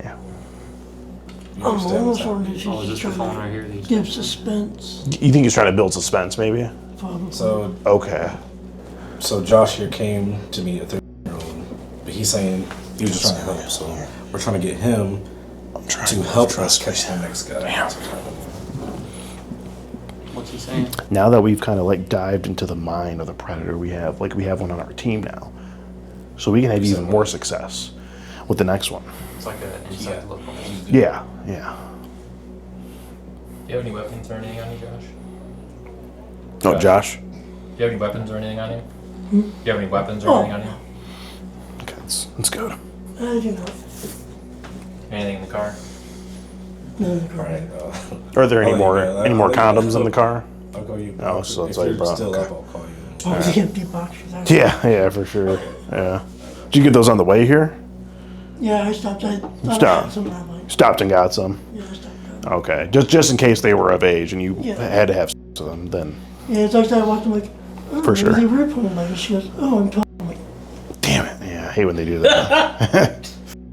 I'm almost wondering if
Oh, is
she's
this the phone
trying
right here?
to
These
give suspense.
You think he's trying to build suspense, maybe?
Probably.
So
Okay.
Josh here came to me at 13-year-old, but he's saying he was just trying to help. So we're trying to get him to help us catch the next guy.
What's he saying?
Now that we've kind of like dived into the mind of the predator, we have one on our team now, so we can have even more success with the next one.
It's like an inside look.
Yeah.
Do you have any weapons or anything on you, Josh?
Oh, Josh.
Do you have any weapons or anything on you? Do you have any weapons or anything on you?
Okay, that's good.
I do not.
Anything in the car?
No,
Are there any
I'll
more
let you go.
any more
I'll let you
condoms
go.
in the car?
I'll call you.
Oh, so
if
that's why you
you're
brought.
still
Okay.
up, I'll call you.
Oh, the empty boxes.
Yeah, for sure. Yeah. Did you get those on the way here?
Yeah, I stopped. I thought I
Stop.
had some in my mind.
Stopped and got some.
Yeah, I stopped.
Okay, just in case they were of age and you
Yeah.
had to have sex with them, then
Yeah, it's like that. I walked in like, oh,
For sure.
They were pulling my. She goes, oh, I'm 12. I'm like,
damn it. Yeah, I hate when they do that.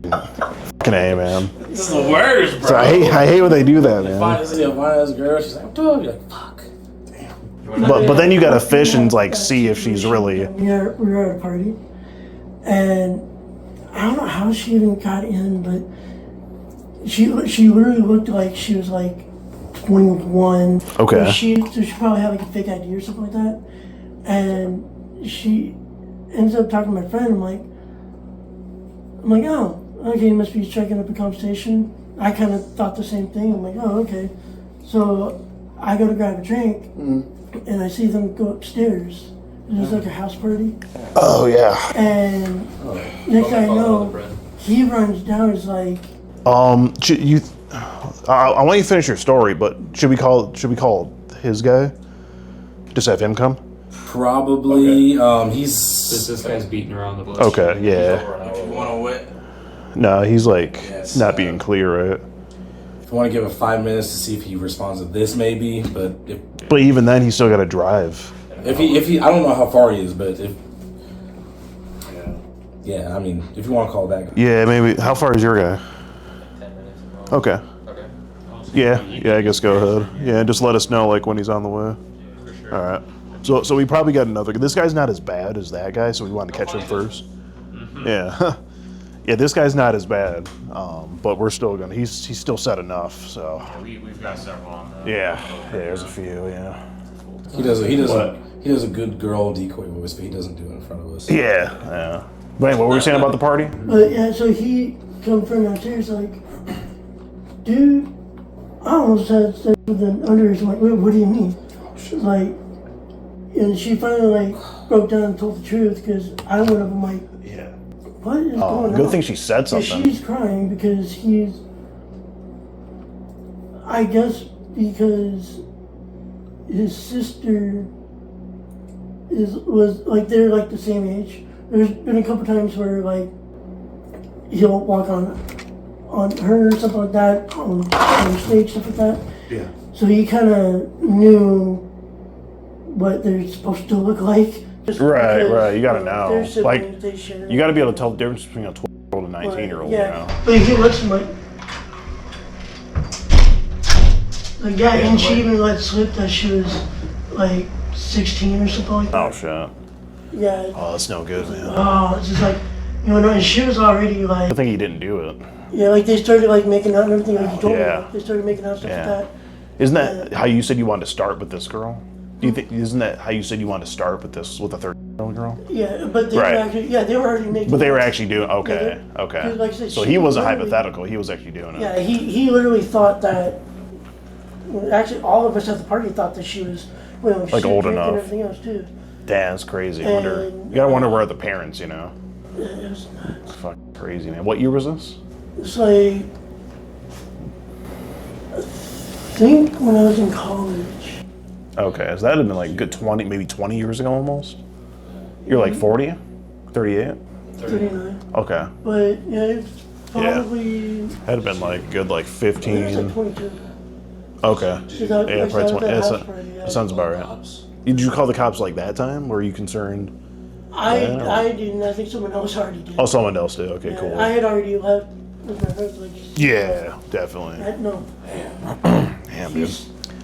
Fucking A, man.
This is the worst, bro.
So I hate when they do that,
You
man.
find this fine-ass girl, she's like, I'm 12. You're like, fuck.
But then you gotta fish and like see if she's really.
we were at a party, and I don't know how she even got in, but she literally looked like she was like 21.
Okay.
So she probably had like a fake ID or something like that, and she ends up talking to my friend. I'm like, oh, okay, you must be checking up a conversation. I kind of thought the same thing. I'm like, oh, okay. So I go to grab a drink, and I see them go upstairs. And it's like a house party.
Oh yeah.
And next thing I know, he runs down. He's like,
You. I want you to finish your story, but should we call his guy? Just have him come.
Probably. He's.
This guy's beating around the bush.
Okay. Yeah.
If you want to wait.
No, he's like
Yes,
not being clear, right?
If you want to give it 5 minutes to see if he responds to this, maybe. But
But even then, he's still got to drive.
if he, I don't know how far he is, but if. Yeah, I mean, if you want to call that guy.
Yeah, maybe. How far is your guy?
10 minutes.
Okay.
Okay.
Yeah, I guess go ahead. Yeah, just let us know like when he's on the way.
For sure.
All right. So we probably got another. This guy's not as bad as that guy, so we want to catch him first. Yeah. Yeah, this guy's not as bad, but we're still gonna. He's still set enough. So
Yeah, we've got several on the.
yeah, there's a few. Yeah.
He does a good girl decoy voice, but he doesn't do it in front of us.
Yeah. But anyway, what were we saying about the party?
but yeah, so he comes from downstairs like, dude, I almost had sex with an underage. I'm like, wait, what do you mean? Like, and she finally like broke down and told the truth because I went up and like,
Yeah.
what is going on?
Good thing she said
Yeah,
something.
she's crying because I guess because his sister was like they're like the same age. There's been a couple times where like he'll walk on her or something like that on stage, stuff like that.
Yeah.
So he kind of knew what they're supposed to look like. Just
Right.
because,
You gotta know.
their siblings,
Like,
they share.
you gotta be able to tell the difference between a 12-year-old and 19-year-old.
Yeah,
You know.
but he lets him like yeah, and she even let slip that she was like 16 or something like that.
Oh shit.
Yeah.
Oh, that's no good, man.
Oh, it's just like and she was already
I
like
think he didn't do it.
yeah, like they started like making out and everything. Like you told me,
Yeah.
like, they started making out stuff
Yeah.
like that.
Isn't that how you said you wanted to start with this girl? Do you think? Isn't that how you said you wanted to start with a 13-year-old girl?
Yeah, but they
Right.
were actually they were already making.
But they were
out.
actually doing okay.
Yeah,
Okay.
'cause like I said,
So
she
he wasn't
literally-
hypothetical. He was actually doing it.
Yeah, he literally thought that Actually, all of us at the party thought that she was, well,
Like, old enough.
and everything else too.
Damn, that's crazy.
And,
You gotta wonder where are the parents, you know?
It was nuts.
It's fucking crazy, man. What year was this?
It's like, I think when I was in college.
Okay, so that had been like a good 20, maybe 20 years ago almost? You're like 40? 38?
39.
Okay.
But yeah, it's probably.
Had been like good like
I think
15.
it was like 22.
Okay.
Because
Yeah, probably 20.
that
That sounds about right. Did you call the cops like that time? Were you concerned?
I didn't. I think someone else already did.
Oh, someone else did. Okay,
Yeah,
cool.
I had already left with my friends. Like,
Yeah, definitely.
no.
Damn, dude.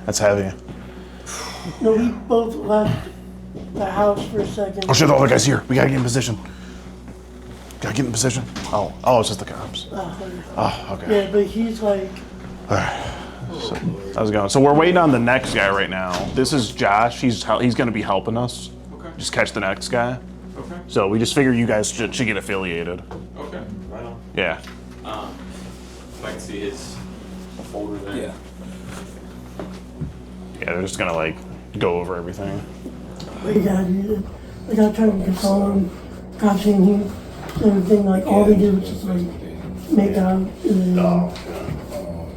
That's heavy.
No, we both left the house for a second.
Oh shit, the other guy's here. We gotta get in position. Gotta get in position. Oh, it's just the cops. Oh, okay.
Yeah, but he's like.
So, how's it going? So we're waiting on the next guy right now. This is Josh. He's gonna be helping us.
Okay.
Just catch the next guy.
Okay.
So we just figure you guys should get affiliated.
Okay. Right on.
Yeah.
I can see his folder there.
Yeah.
Yeah, they're just gonna like go over everything.
But yeah, dude, I got trying to console him. Cops in here. Everything, like, all they did was just like make out. And then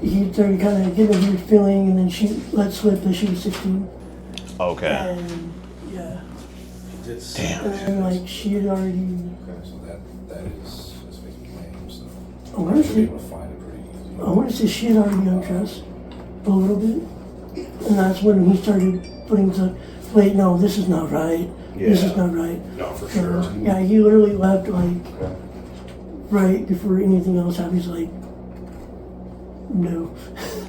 he started kind of getting a weird feeling, and then she let slip that she was 16.
Okay.
And yeah.
Damn.
And then, like, she had already.
Okay, so that is Facebook name, so
I want to
should be
say.
able to find it pretty easy.
I want to say she had already undressed a little bit, and that's when he started putting the. Wait, no, this is not right. This is not right.
No, for sure.
Yeah, he literally left like right before anything else happened. He's like, no.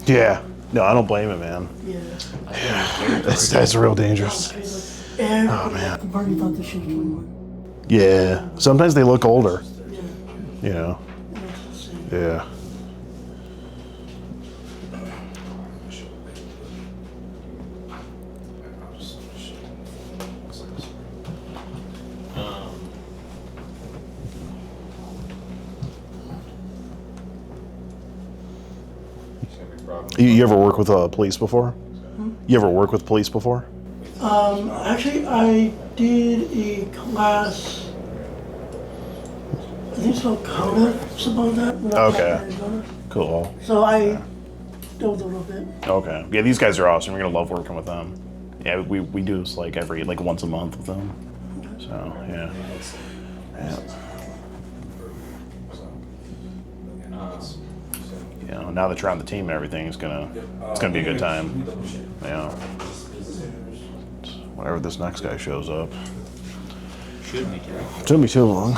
Yeah. No, I don't blame it, man.
Yeah.
That's real dangerous.
Everybody at the party thought that she was 21.
Yeah. Sometimes they look older.
Yeah.
You know.
That's insane.
Yeah. You ever work with police before? You ever work with police before?
Actually, I did a class. I think it's called CODA, something like that. when I was
Okay.
back in Arizona.
Cool.
So I dove a little bit.
Okay. Yeah, these guys are awesome. We're gonna love working with them. Yeah, we do this like once a month with them. So yeah. Yeah. You know, now that you're on the team and everything, it's gonna be a good time. Yeah. Whenever this next guy shows up. Shouldn't be too long.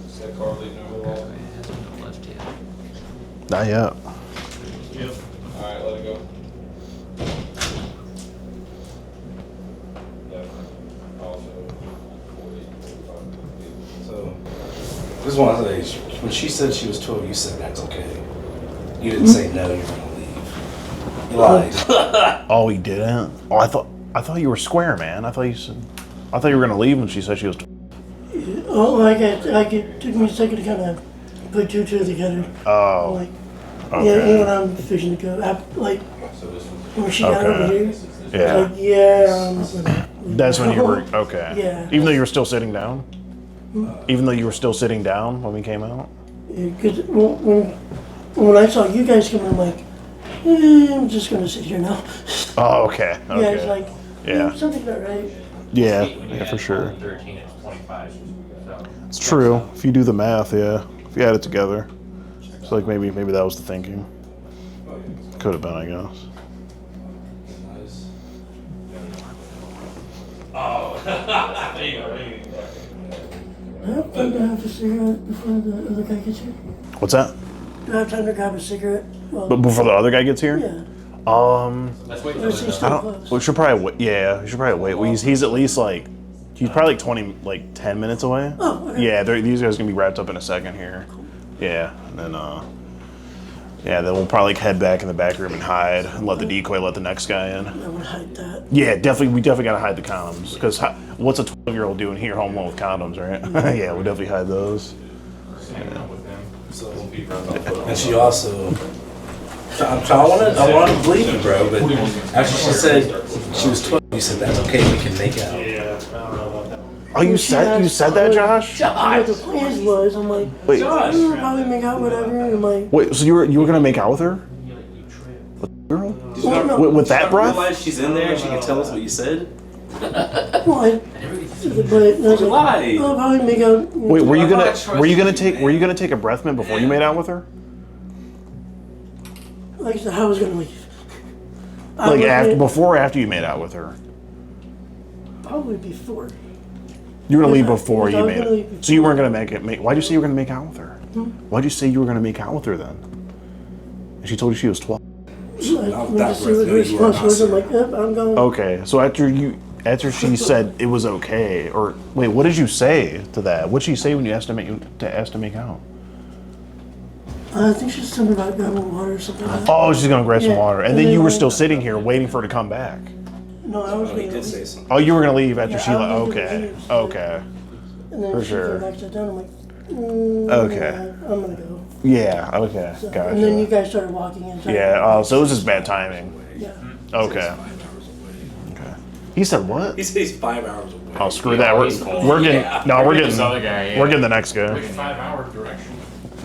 Is that car leaving over the wall?
Left yet.
Not yet.
Yep. Alright, let it go.
So, this is one of the when she said she was 12, you said that's okay. You didn't say no, you're gonna leave. You lied.
Oh, he didn't. Oh, I thought you were square, man. I thought you were gonna leave when she said she was.
Oh, like it took me a second to kind of put two together.
Oh.
Like,
Okay.
yeah, when I'm fishing to go, like when she got over here.
Yeah.
Like, yeah.
That's when you were okay.
Yeah.
Even though you were still sitting down. Even though you were still sitting down when we came out.
Because when I saw you guys come, I'm like, I'm just gonna sit here now.
Oh, okay. Okay.
Yeah, it's like,
Yeah.
something's not right.
Yeah, for sure.
13, it's 25. So.
It's true. If you do the math, yeah. If you add it together. So like maybe that was the thinking. Could have been, I guess.
There you go.
I have time to have a cigarette before the other guy gets here.
What's that?
Do I have time to grab a cigarette? Well,
But before the other guy gets here?
yeah.
Let's wait
Or is
till
he
it's
still
I don't.
close?
We should probably wait. Yeah, we should probably wait. Well, he's at least like. He's probably like 10 minutes away.
Oh, okay.
Yeah, these guys are gonna be wrapped up in a second here. Yeah, and then Yeah, then we'll probably head back in the back room and hide and let the decoy let the next guy in.
I would hide that.
Yeah, definitely. We definitely gotta hide the condoms because what's a 12-year-old doing here home alone with condoms, right? Yeah, we definitely hide those.
And she also, I wanted to believe you, bro, but after she said she was 12, you said that's okay, we can make out.
Oh, you said that, Josh?
What the plans was, I'm like,
Wait,
probably make out whatever. I'm like,
wait. So you were gonna make out with her? Girl? With that breath?
Realize she's in there. She can tell us what you said.
well, but
Lie.
I'll probably make out.
Wait, were you gonna take a breath mint before you made out with her?
Like I said, I was gonna leave.
Like before or after you made out with her?
Probably before.
You were gonna leave before
Yeah, I
you
was
made
gonna
it.
leave
So you weren't gonna why'd you say you were gonna make out with her? Why'd you say you were gonna make out with her then? And she told you she was 12.
I wanted to see what her response was. I'm like, yep, I'm going.
Okay, so after she said it was okay, or wait, what did you say to that? What did she say when you asked to make out?
I think she's something about grabbing water or something like that.
Oh, she's gonna grab some
Yeah,
water, and then you were still sitting here waiting for her to come back.
No, I was
He
going to
did say
leave.
something.
Oh, you were gonna leave after
Yeah,
she
I
left.
was gonna
Okay,
leave.
okay,
And then
for
she
sure.
came back to town. I'm like,
Okay.
I'm gonna go.
Yeah. Okay.
So, and then you
Gotcha.
guys started walking in.
Yeah. Oh, so it was just bad timing.
Yeah.
Okay. Okay. He said what?
He said he's 5 hours away.
Oh, screw that. We're getting
This other guy, yeah.
we're getting the next guy.
5-hour direction.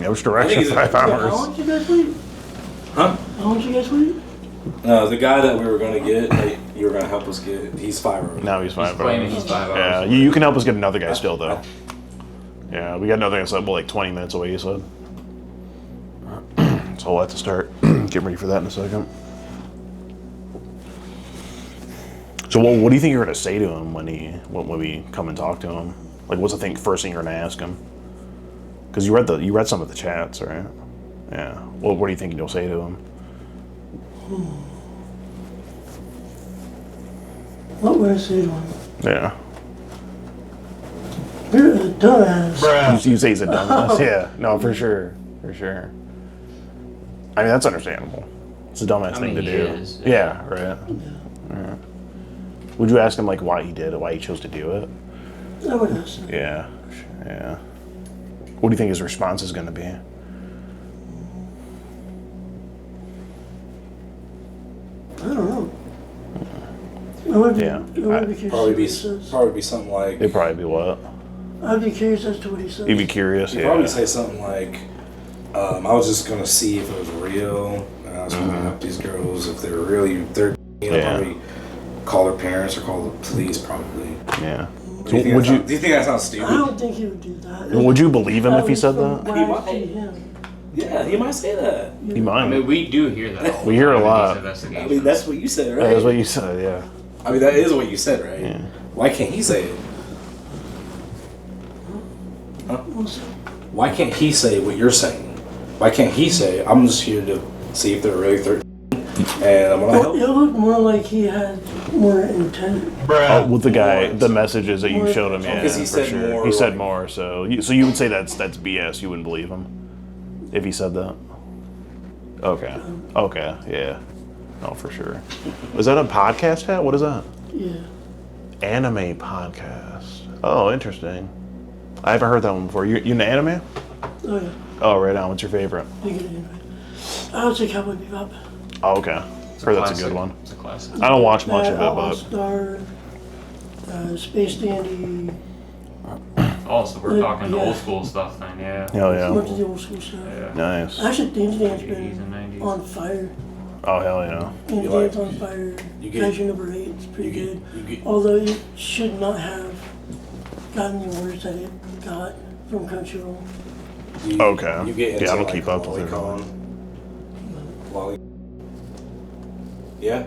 Yeah, which direction?
he's
5
How
hours.
long did you guys wait?
Huh?
How long did you guys wait?
The guy that we were gonna get, that you were gonna help us get, he's 5 hours.
Now he's 5
Claiming
hours.
he's 5 hours.
Yeah, you can help us get another guy still though. Yeah, we got another guy. So like 20 minutes away. You said. So we'll have to start getting ready for that in a second. So what do you think you're gonna say to him when we come and talk to him? Like, what's the first thing you're gonna ask him? Because you read some of the chats, right? Yeah. Well, what do you think you'll say to him?
What would I say to him?
Yeah.
You're a dumbass.
You say he's a dumbass. Yeah. No, for sure. For sure. I mean, that's understandable. It's a dumbass thing to
he
do.
is,
Yeah. Right. Yeah. Would you ask him like why he did it, why he chose to do it?
I would ask him.
Yeah. Yeah. What do you think his response is going to be?
I don't know. I would be,
Yeah.
I would be curious.
Probably
what he says.
be something like,
It'd probably be what?
I'd be curious as to what he says.
You'd be curious.
he'd
Yeah.
probably say something like, I was just gonna see if it was real, and I was gonna help these girls if they're
Yeah.
probably call their parents or call the police probably.
Yeah.
Do you think
Would
that
you
sounds- do you think that sounds stupid?
I don't think he would do that.
would you believe him if he said that?
What
He
I
might.
see him.
Yeah, he might say that.
He might.
I mean, we do hear that. all
We
the
hear a
time in
lot.
these investigations.
I mean, that's what you said, right?
That's what you said. Yeah.
I mean, that is what you said, right?
Yeah.
Why can't he say it? Huh? Why can't he say what you're saying? Why can't he say, I'm just here to see if they're really 13 and I'm gonna
Well,
help?
it looked more like he had more intent.
Oh, with the guy, the messages that you showed him, yeah,
Because he
for
said
sure.
more,
He said
like-
more, so you would say that's BS. You wouldn't believe him if he said that. Okay. Okay. Yeah. No, for sure. Is that a podcast hat? What is that?
Yeah.
Anime podcast. Oh, interesting. I haven't heard that one before. You into anime?
Oh yeah.
Oh, right on. What's your favorite?
You get it anyway. I would say Cowboy Bebop.
Oh, okay. Heard that's a
Classic.
good one.
It's a classic.
I don't watch much of it,
All
but
Star, Space Dandy.
Oh, so we're talking
Yeah.
old school stuff then, yeah.
hell
Much of
yeah.
the old school stuff.
Yeah.
Nice.
Actually, Dance Dance
80s and
been
90s.
on fire.
Oh, hell yeah.
Dance
You like-
Dance on fire.
you get-
Treasure number 8. It's pretty
you
good.
get- you get-
Although it should not have gotten the awards that it got from Crunchyroll.
Okay.
You get into
Yeah, I don't
like
keep up with it.
Lolicon. Yeah?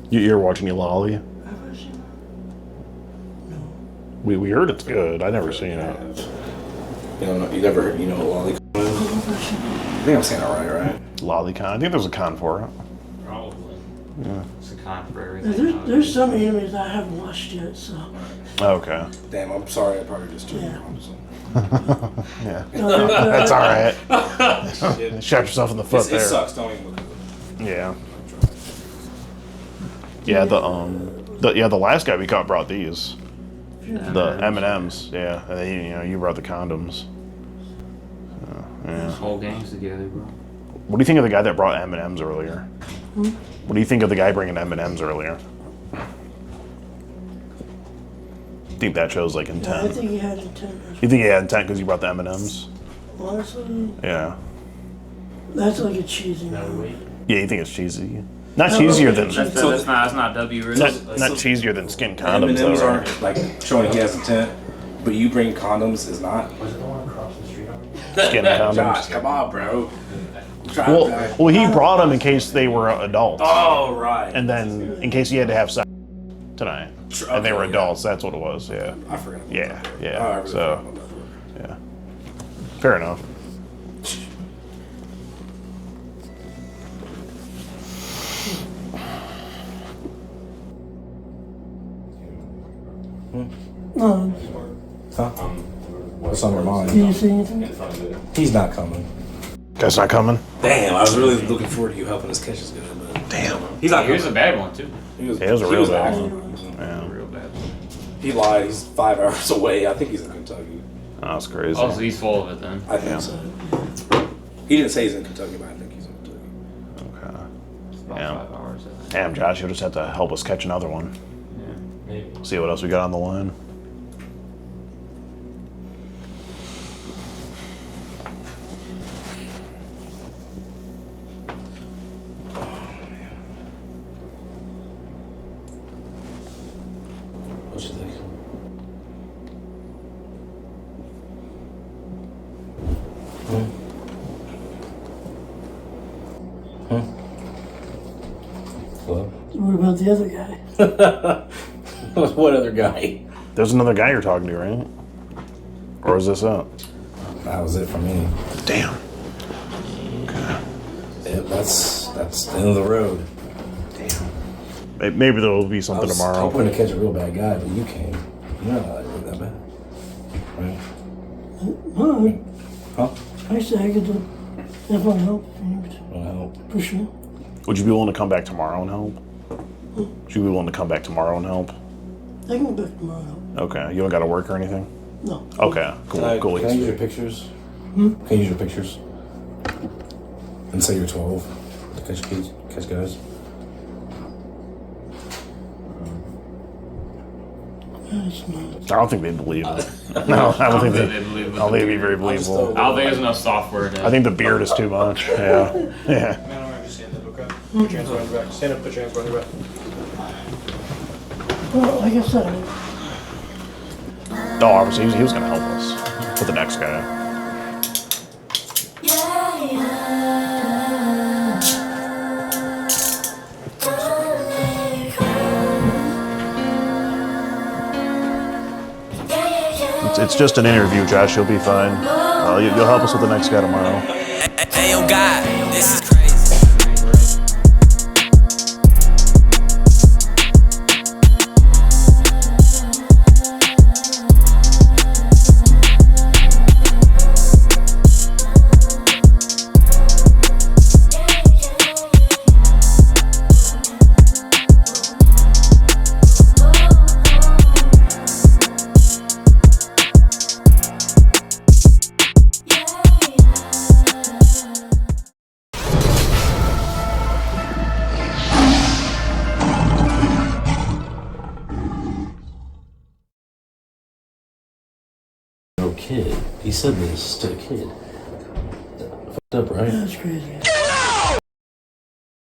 You're watching Lolly?
Have I seen that?
We heard it's good. I never seen it.
You don't know, you never heard, you know what Lolicon is? I think I'm saying it right?
Lolicon. I think there's a con for it.
Probably.
Yeah.
It's a con for
Yeah,
everything.
there's some animes that I haven't watched yet, so
Okay.
Damn, I'm sorry, I probably just turned
Yeah.
you on to something.
Yeah.
No,
That's all right. Shot yourself in the foot
It
there.
sucks. Don't even look at it.
Yeah. Yeah. The last guy we caught brought these. The M&Ms. Yeah. And then, you brought the condoms. Yeah.
Whole gang's together, bro.
What do you think of the guy that brought M&Ms earlier? What do you think of the guy bringing M&Ms earlier? Think that shows like
I
intent.
think he had intent.
You think he had intent because you brought the M&Ms?
Honestly,
Yeah.
that's like a cheesy.
Yeah, you think it's cheesy? Not cheesier than
That's not W. Really.
not cheesier than skin condoms though,
M&Ms
right?
aren't like showing he has intent, but you bring condoms is not.
Skin condoms.
Josh, come on, bro.
Well, he brought them in case they were adults,
Oh, right.
and then in case he had to have sex tonight, and they were adults. That's what it was. Yeah.
I forgot.
Yeah.
Oh, I
Yeah.
really
So,
forgot about that.
yeah. Fair enough.
No,
Huh? What's on your
do
mind?
you see anything?
He's not coming.
Guy's not coming.
Damn, I was really looking forward to you helping us catch this guy, but
Damn.
he's not
Here's a
coming.
bad one too.
He was,
Yeah, it was a
he
real
was
bad
actually-
one. Yeah.
Real bad.
He lied. He's 5 hours away. I think he's in Kentucky.
Oh, that's crazy.
Oh, so he's full of it then.
I think so. He didn't say he's in Kentucky, but I think he's in Kentucky.
Okay.
It's about
Yeah.
5 hours. I think.
Damn, Josh, you'll just have to help us catch another one.
Yeah, maybe.
See what else we got on the line.
What you think? Hello?
What about the other guy?
What other guy?
There's another guy you're talking to, right? Or is this it?
That was it for me.
Damn.
Yep, that's the end of the road.
Maybe there will be
I
something
was
tomorrow.
hoping to catch a real bad guy, but you came. You're not really that bad. Right?
No,
Huh?
I say I could definitely help.
Wanna help?
For sure.
Would you be willing to come back tomorrow and help? Would you be willing to come back tomorrow and help?
I can go back tomorrow.
Okay. You don't got to work or anything?
No.
Okay. Cool. Cool.
Can I use your pictures? Can I use your pictures? And say you're 12 to catch guys?
That's not.
I don't think they'd believe it. No, I don't think
they
they'd
believe it.
I don't think it'd be very believable.
I don't think there's enough software to.
I think the beard is too much. Yeah. Yeah.
Man, just stand up, okay? Put your hands behind your back. Stand up, put your hands behind your back.
Well, like I said,
No, obviously he was going to help us with the next guy. It's just an interview, Josh. You'll be fine. You'll help us with the next guy tomorrow.
Hey, yo, God, this is crazy.
No kid. He said this to a kid. Fucked up, right?
that's crazy.